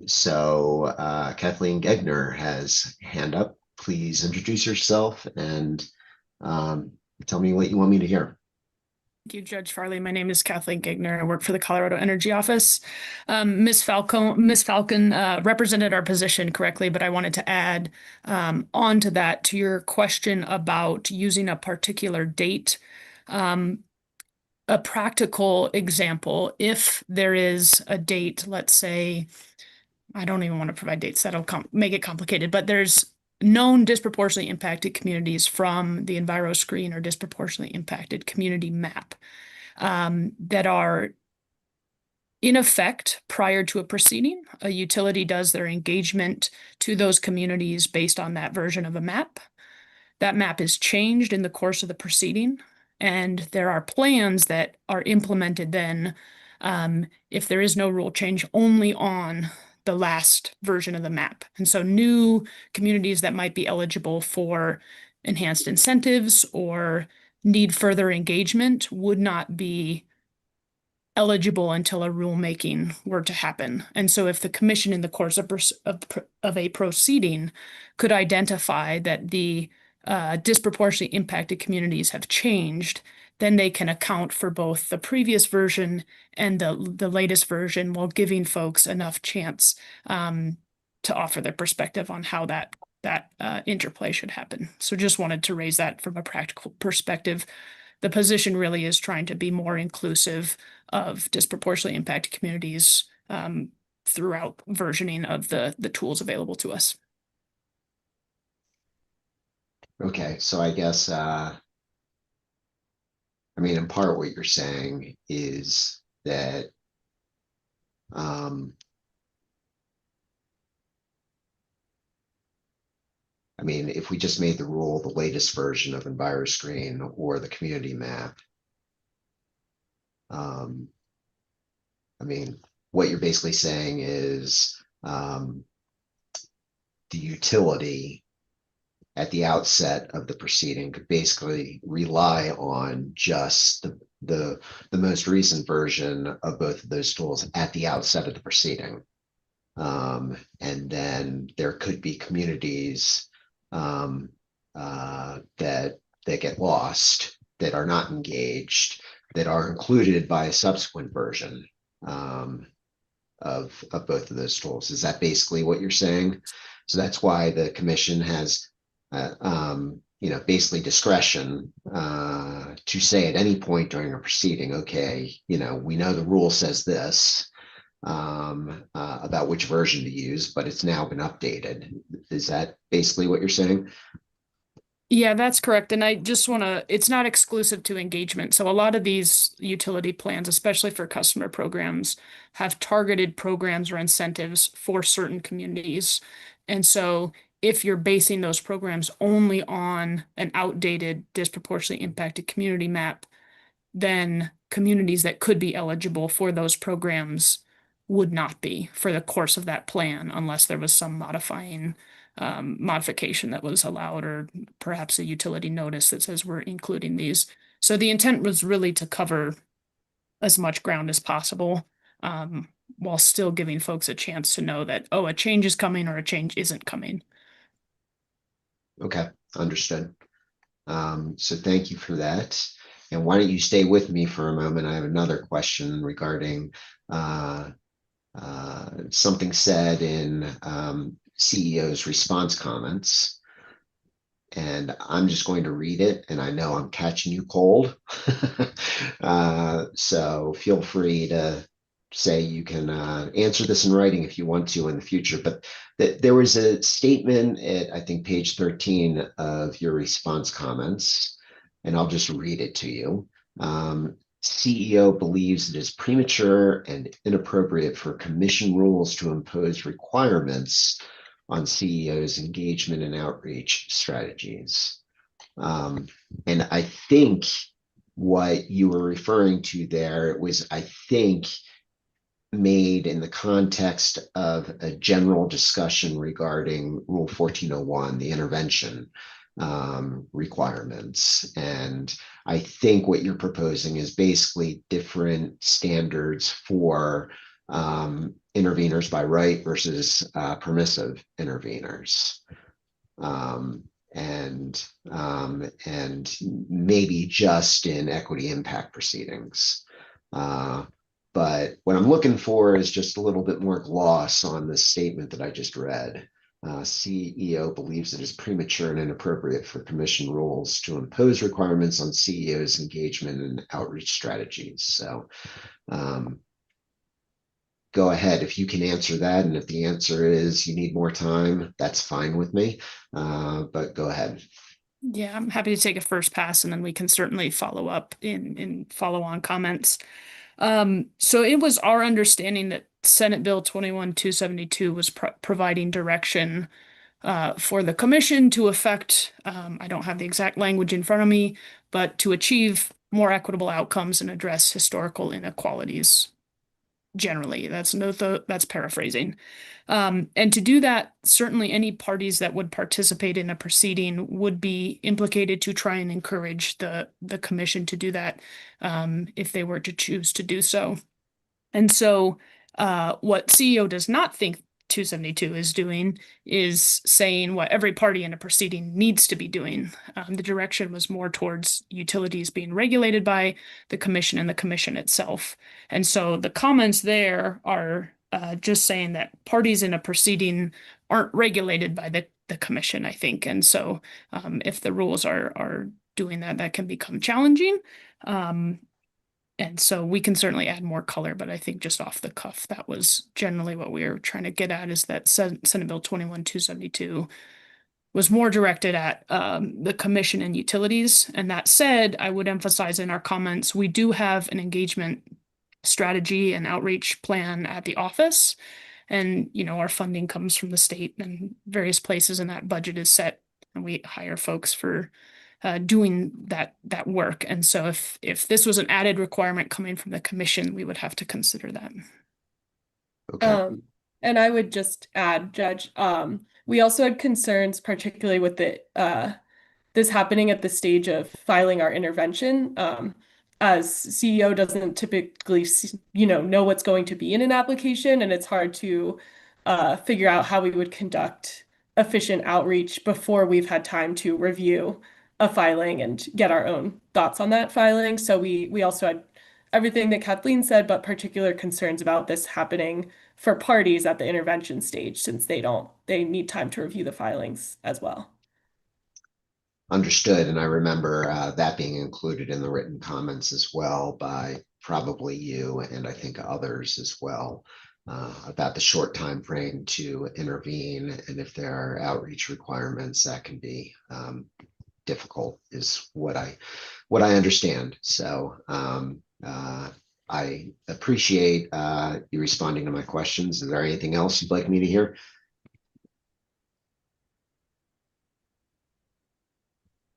[SPEAKER 3] So Kathleen Gegner has hand up. Please introduce yourself and tell me what you want me to hear.
[SPEAKER 19] Thank you, Judge Farley. My name is Kathleen Gegner. I work for the Colorado Energy Office. Ms. Falcon represented our position correctly, but I wanted to add on to that, to your question about using a particular date. A practical example, if there is a date, let's say, I don't even want to provide dates, that'll make it complicated, but there's known disproportionately impacted communities from the EnviroScreen or disproportionately impacted community map that are in effect prior to a proceeding. A utility does their engagement to those communities based on that version of a map. That map is changed in the course of the proceeding, and there are plans that are implemented then, if there is no rule change, only on the last version of the map. And so new communities that might be eligible for enhanced incentives or need further engagement would not be eligible until a rulemaking were to happen. And so if the commission in the course of a proceeding could identify that the disproportionately impacted communities have changed, then they can account for both the previous version and the latest version, while giving folks enough chance to offer their perspective on how that interplay should happen. So just wanted to raise that from a practical perspective. The position really is trying to be more inclusive of disproportionately impacted communities throughout versioning of the tools available to us.
[SPEAKER 3] Okay, so I guess, I mean, in part what you're saying is that I mean, if we just made the rule the latest version of EnviroScreen or the community map, I mean, what you're basically saying is the utility at the outset of the proceeding could basically rely on just the most recent version of both of those tools at the outset of the proceeding. And then there could be communities that get lost, that are not engaged, that are included by a subsequent version of both of those tools. Is that basically what you're saying? So that's why the commission has basically discretion to say at any point during a proceeding, okay, we know the rule says this about which version to use, but it's now been updated. Is that basically what you're saying?
[SPEAKER 19] Yeah, that's correct. And I just want to, it's not exclusive to engagement. So a lot of these utility plans, especially for customer programs, have targeted programs or incentives for certain communities. And so if you're basing those programs only on an outdated, disproportionately impacted community map, then communities that could be eligible for those programs would not be for the course of that plan unless there was some modification that was allowed, or perhaps a utility notice that says we're including these. So the intent was really to cover as much ground as possible, while still giving folks a chance to know that, oh, a change is coming or a change isn't coming.
[SPEAKER 3] Okay, understood. So thank you for that. And why don't you stay with me for a moment? I have another question regarding something said in CEO's response comments. And I'm just going to read it, and I know I'm catching you cold. So feel free to say you can answer this in writing if you want to in the future. But there was a statement at, I think, page 13 of your response comments, and I'll just read it to you. CEO believes it is premature and inappropriate for commission rules to impose requirements on CEOs' engagement and outreach strategies. And I think what you were referring to there was, I think, made in the context of a general discussion regarding Rule 1401, the intervention requirements. And I think what you're proposing is basically different standards for interveners by right versus permissive interveners. And maybe just in equity impact proceedings. But what I'm looking for is just a little bit more gloss on the statement that I just read. CEO believes it is premature and inappropriate for commission rules to impose requirements on CEOs' engagement and outreach strategies. So go ahead if you can answer that. And if the answer is you need more time, that's fine with me. But go ahead.
[SPEAKER 19] Yeah, I'm happy to take a first pass, and then we can certainly follow up in follow-on comments. So it was our understanding that Senate Bill 21-272 was providing direction for the commission to affect, I don't have the exact language in front of me, but to achieve more equitable outcomes and address historical inequalities. Generally, that's paraphrasing. And to do that, certainly any parties that would participate in a proceeding would be implicated to try and encourage the commission to do that, if they were to choose to do so. And so what CEO does not think 272 is doing is saying what every party in a proceeding needs to be doing. The direction was more towards utilities being regulated by the commission and the commission itself. And so the comments there are just saying that parties in a proceeding aren't regulated by the commission, I think. And so if the rules are doing that, that can become challenging. And so we can certainly add more color, but I think just off the cuff, that was generally what we were trying to get at, is that Senate Bill 21-272 was more directed at the commission and utilities. And that said, I would emphasize in our comments, we do have an engagement strategy and outreach plan at the office. And, our funding comes from the state and various places, and that budget is set, and we hire folks for doing that work. And so if this was an added requirement coming from the commission, we would have to consider that.
[SPEAKER 3] Okay.
[SPEAKER 20] And I would just add, Judge, we also had concerns, particularly with this happening at the stage of filing our intervention, as CEO doesn't typically, know what's going to be in an application, and it's hard to figure out how we would conduct efficient outreach before we've had time to review a filing and get our own thoughts on that filing. So we also had everything that Kathleen said, but particular concerns about this happening for parties at the intervention stage, since they need time to review the filings as well.
[SPEAKER 3] Understood. And I remember that being included in the written comments as well by probably you and I think others as well, about the short time frame to intervene, and if there are outreach requirements that can be difficult, is what I understand. So I appreciate you responding to my questions. Is there anything else you'd like me to hear?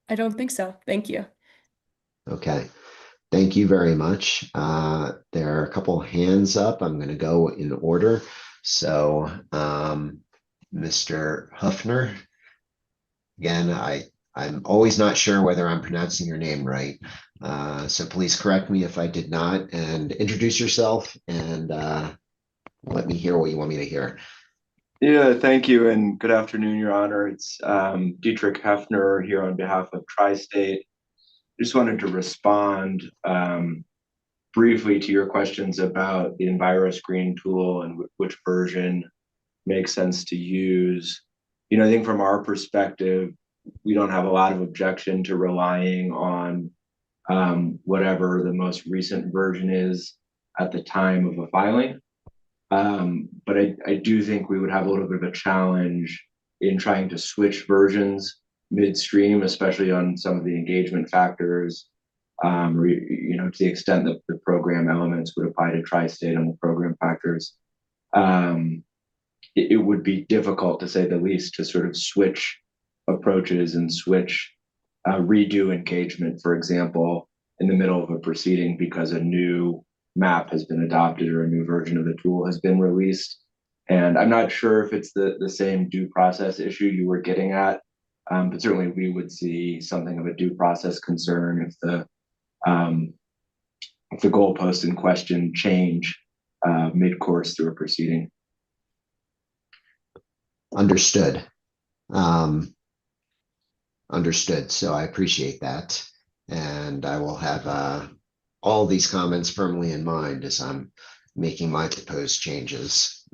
[SPEAKER 20] I don't think so. Thank you.
[SPEAKER 3] Okay. Thank you very much. There are a couple hands up. I'm going to go in order. So, Mr. Huffner, again, I'm always not sure whether I'm pronouncing your name right. So please correct me if I did not, and introduce yourself and let me hear what you want me to hear.
[SPEAKER 2] Yeah, thank you, and good afternoon, Your Honor. It's Dietrich Hefner here on behalf of Tri-State. Just wanted to respond briefly to your questions about the EnviroScreen tool and which version makes sense to use. I think from our perspective, we don't have a lot of objection to relying on whatever the most recent version is at the time of a filing. But I do think we would have a little bit of a challenge in trying to switch versions midstream, especially on some of the engagement factors, to the extent that the program elements would apply to Tri-State on the program factors. It would be difficult, to say the least, to sort of switch approaches and redo engagement, for example, in the middle of a proceeding because a new map has been adopted or a new version of the tool has been released. And I'm not sure if it's the same due process issue you were getting at, but certainly we would see something of a due process concern if the goalposts in question change mid-course through a proceeding.
[SPEAKER 3] Understood. Understood. So I appreciate that. And I will have all these comments firmly in mind as I'm making my proposed changes.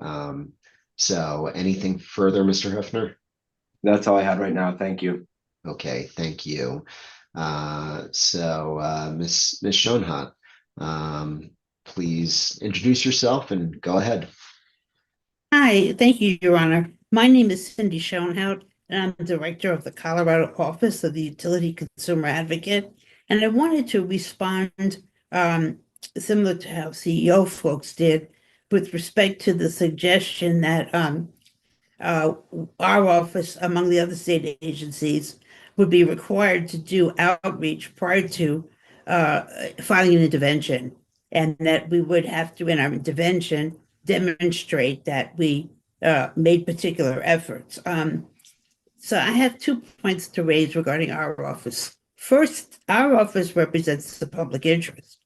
[SPEAKER 3] So anything further, Mr. Hefner?
[SPEAKER 2] That's all I had right now. Thank you.
[SPEAKER 3] Okay, thank you. Ms. Schoenhardt, please introduce yourself and go ahead.
[SPEAKER 19] Hi, thank you, Your Honor. My name is Cindy Schoenhout, and I'm Director of the Colorado Office of the Utility Consumer Advocate. And I wanted to respond similar to how CEO folks did with respect to the suggestion that our office, among the other state agencies, would be required to do outreach prior to filing an intervention, and that we would have to, in our intervention, demonstrate that we made particular efforts. So I have 2 points to raise regarding our office. First, our office represents the public interest.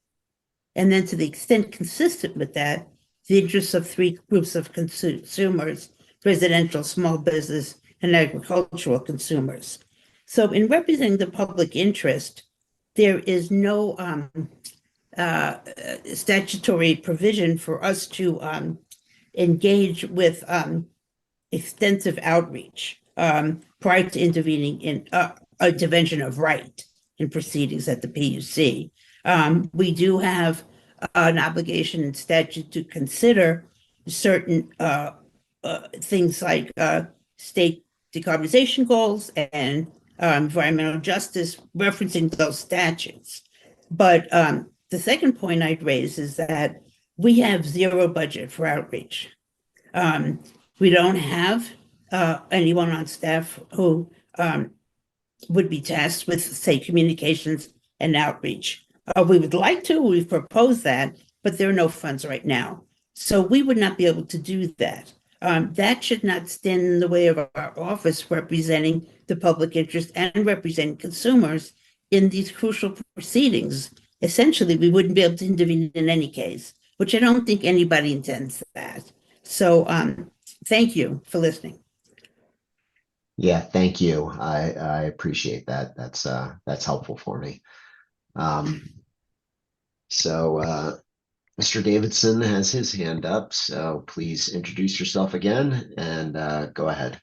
[SPEAKER 19] And then to the extent consistent with that, the interests of 3 groups of consumers: residential, small business, and agricultural consumers. So in representing the public interest, there is no statutory provision for us to engage with extensive outreach prior to intervening in a division of right in proceedings at the PUC. We do have an obligation in statute to consider certain things like state decarbonization goals and environmental justice, referencing those statutes. But the second point I'd raise is that we have zero budget for outreach. We don't have anyone on staff who would be tasked with, say, communications and outreach. We would like to, we've proposed that, but there are no funds right now. So we would not be able to do that. That should not stand in the way of our office representing the public interest and representing consumers in these crucial proceedings. Essentially, we wouldn't be able to intervene in any case, which I don't think anybody intends that. So thank you for listening.
[SPEAKER 3] Yeah, thank you. I appreciate that. That's helpful for me. Mr. Davidson has his hand up, so please introduce yourself again and go ahead.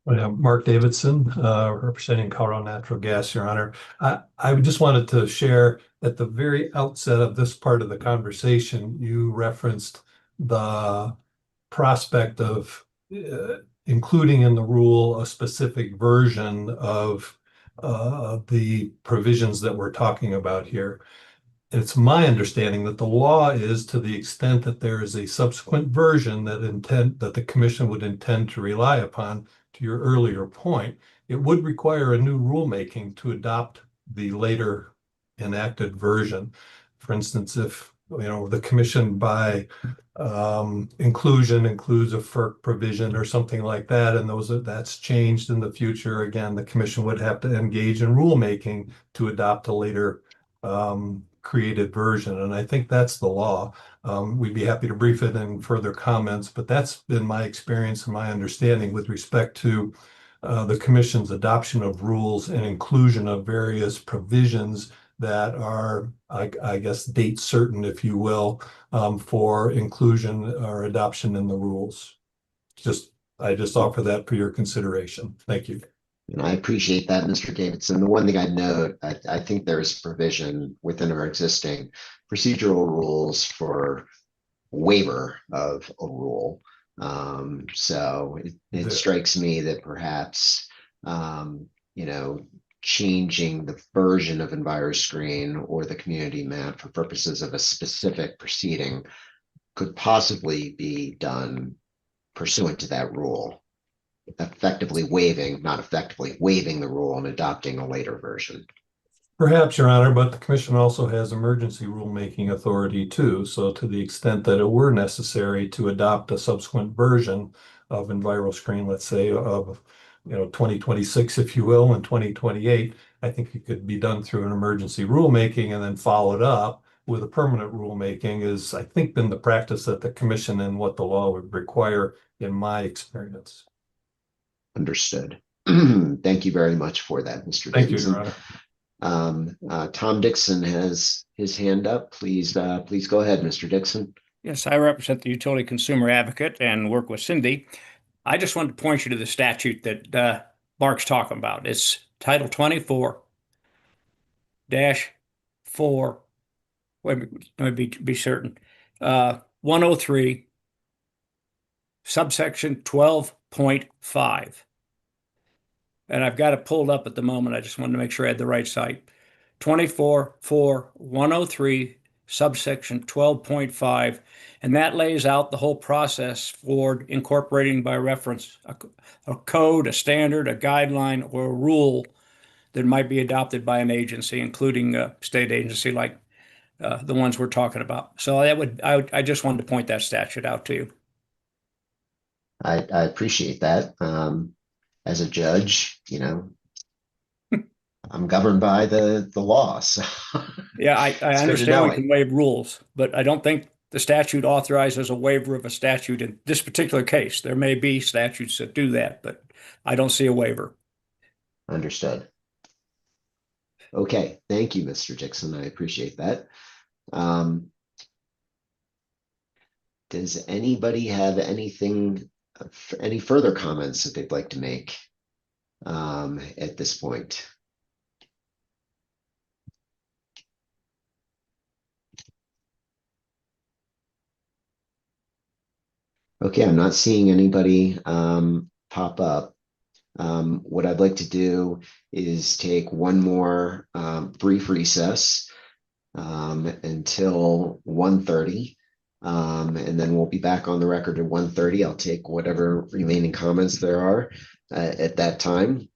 [SPEAKER 14] Mark Davidson, representing Colorado Natural Gas, Your Honor. I just wanted to share at the very outset of this part of the conversation, you referenced the prospect of including in the rule a specific version of the provisions that we're talking about here. It's my understanding that the law is, to the extent that there is a subsequent version that the commission would intend to rely upon, to your earlier point, it would require a new rulemaking to adopt the later enacted version. For instance, if, the commission by inclusion includes a FERC provision or something like that, and that's changed in the future, again, the commission would have to engage in rulemaking to adopt a later created version. And I think that's the law. We'd be happy to brief it in further comments, but that's been my experience and my understanding with respect to the commission's adoption of rules and inclusion of various provisions that are, I guess, date certain, if you will, for inclusion or adoption in the rules. I just offer that for your consideration. Thank you.
[SPEAKER 3] And I appreciate that, Mr. Davidson. The one thing I'd note, I think there is provision within our existing procedural rules for waiver of a rule. So it strikes me that perhaps, changing the version of EnviroScreen or the community map for purposes of a specific proceeding could possibly be done pursuant to that rule, not effectively waiving the rule and adopting a later version.
[SPEAKER 14] Perhaps, Your Honor, but the commission also has emergency rulemaking authority too. So to the extent that it were necessary to adopt a subsequent version of EnviroScreen, let's say of 2026, if you will, and 2028, I think it could be done through an emergency rulemaking and then followed up with a permanent rulemaking is, I think, been the practice that the commission and what the law would require in my experience.
[SPEAKER 3] Understood. Thank you very much for that, Mr.
[SPEAKER 14] Thank you,
[SPEAKER 3] Davidson.
[SPEAKER 14] Your Honor.
[SPEAKER 3] Tom Dixon has his hand up. Please go ahead, Mr. Dixon.
[SPEAKER 21] Yes, I represent the utility consumer advocate and work with Cindy. I just wanted to point you to the statute that Mark's talking about. It's Title 24-4. Let me be certain. 103, subsection 12.5. And I've got it pulled up at the moment. I just wanted to make sure I had the right site. 24-4-103, subsection 12.5. And that lays out the whole process for incorporating by reference a code, a standard, a guideline, or a rule that might be adopted by an agency, including a state agency like the ones we're talking about. So I just wanted to point that statute out to you.
[SPEAKER 3] I appreciate that. As a judge, I'm governed by the law. So
[SPEAKER 21] yeah, I understand we can waive rules, but I don't think the statute authorizes a waiver of a statute in this particular case. There may be statutes that do that, but I don't see a waiver.
[SPEAKER 3] Understood. Okay, thank you, Mr. Dixon. I appreciate that. Does anybody have any further comments that they'd like to make at this point? Okay, I'm not seeing anybody pop up. What I'd like to do is take one more brief recess until 1:30. And then we'll be back on the record at 1:30. I'll take whatever remaining comments there are at that time.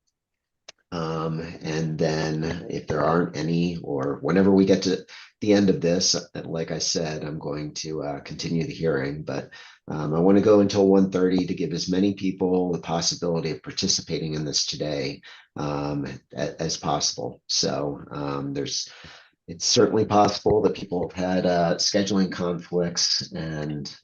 [SPEAKER 3] And then if there aren't any, or whenever we get to the end of this, like I said, I'm going to continue the hearing, but I want to go until 1:30 to give as many people the possibility of participating in this today as possible. So it's certainly possible that people have had scheduling conflicts and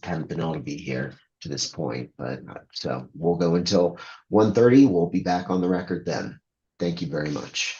[SPEAKER 3] haven't been able to be here to this point. But so we'll go until 1:30. We'll be back on the record then. Thank you very much.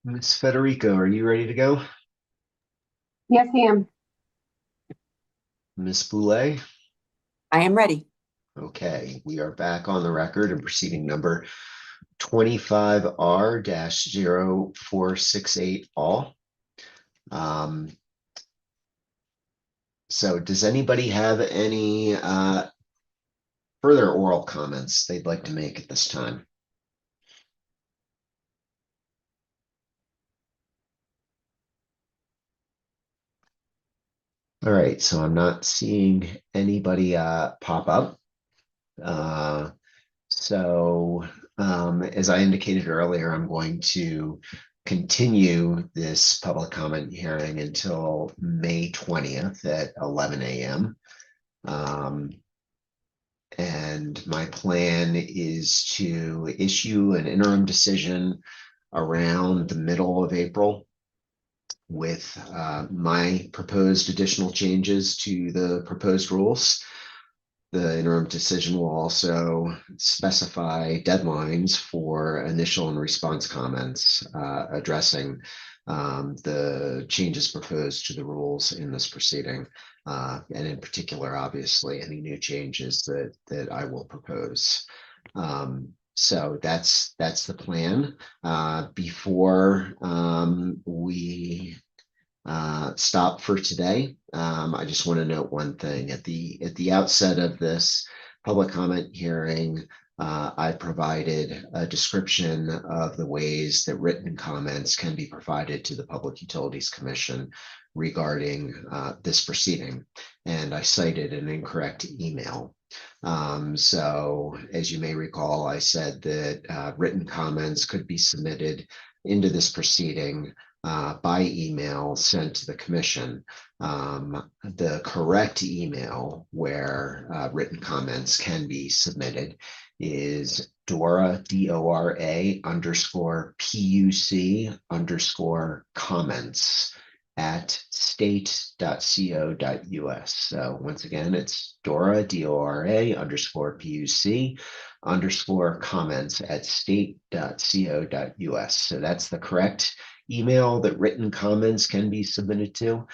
[SPEAKER 3] Ms. Federico, are you ready to go?
[SPEAKER 4] Yes, I am.
[SPEAKER 3] Ms. Boulay?
[SPEAKER 4] I am ready.
[SPEAKER 3] Okay, we are back on the record and proceeding number 25R-0468ALL. So does anybody have any further oral comments they'd like to make at this time? All right, so I'm not seeing anybody pop up. As I indicated earlier, I'm going to continue this public comment hearing until May 20th at 11 a.m. And my plan is to issue an interim decision around the middle of April with my proposed additional changes to the proposed rules. The interim decision will also specify deadlines for initial and response comments addressing the changes proposed to the rules in this proceeding, and in particular, obviously, any new changes that I will propose. So that's the plan. Before we stop for today, I just want to note one thing. At the outset of this public comment hearing, I provided a description of the ways that written comments can be provided to the Public Utilities Commission regarding this proceeding, and I cited an incorrect email. So as you may recall, I said that written comments could be submitted into this proceeding by email sent to the commission. The correct email where written comments can be submitted is Dora, D-O-R-A _PUC _comments at state.co.us. So once again, it's Dora, D-O-R-A _PUC _comments at state.co.us. So that's the correct email that written comments can be submitted to.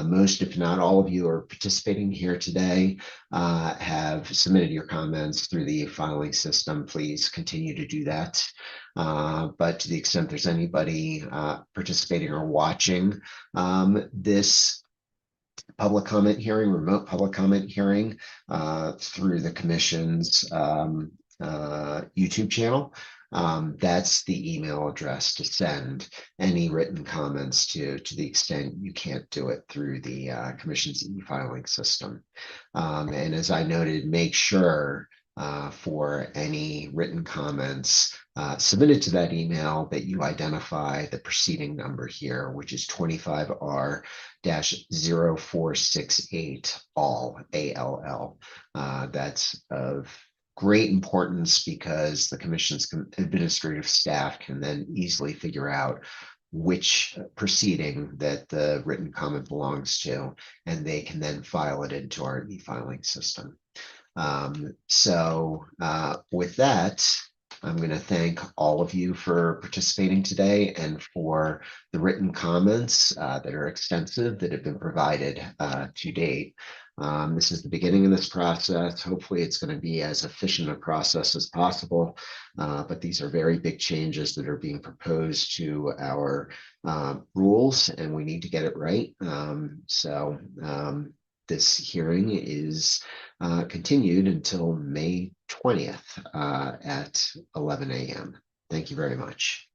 [SPEAKER 3] Most, if not all of you are participating here today have submitted your comments through the filing system. Please continue to do that. But to the extent there's anybody participating or watching this public comment hearing, remote public comment hearing through the commission's YouTube channel, that's the email address to send any written comments to the extent you can't do it through the commission's e-filing system. And as I noted, make sure for any written comments submitted to that email that you identify the proceeding number here, which is 25R-0468ALL, ALL. That's of great importance because the commission's administrative staff can then easily figure out which proceeding that the written comment belongs to, and they can then file it into our e-filing system. With that, I'm going to thank all of you for participating today and for the written comments that are extensive that have been provided to date. This is the beginning of this process. Hopefully it's going to be as efficient a process as possible, but these are very big changes that are being proposed to our rules, and we need to get it right. This hearing is continued until May 20th at 11 a.m. Thank you very much.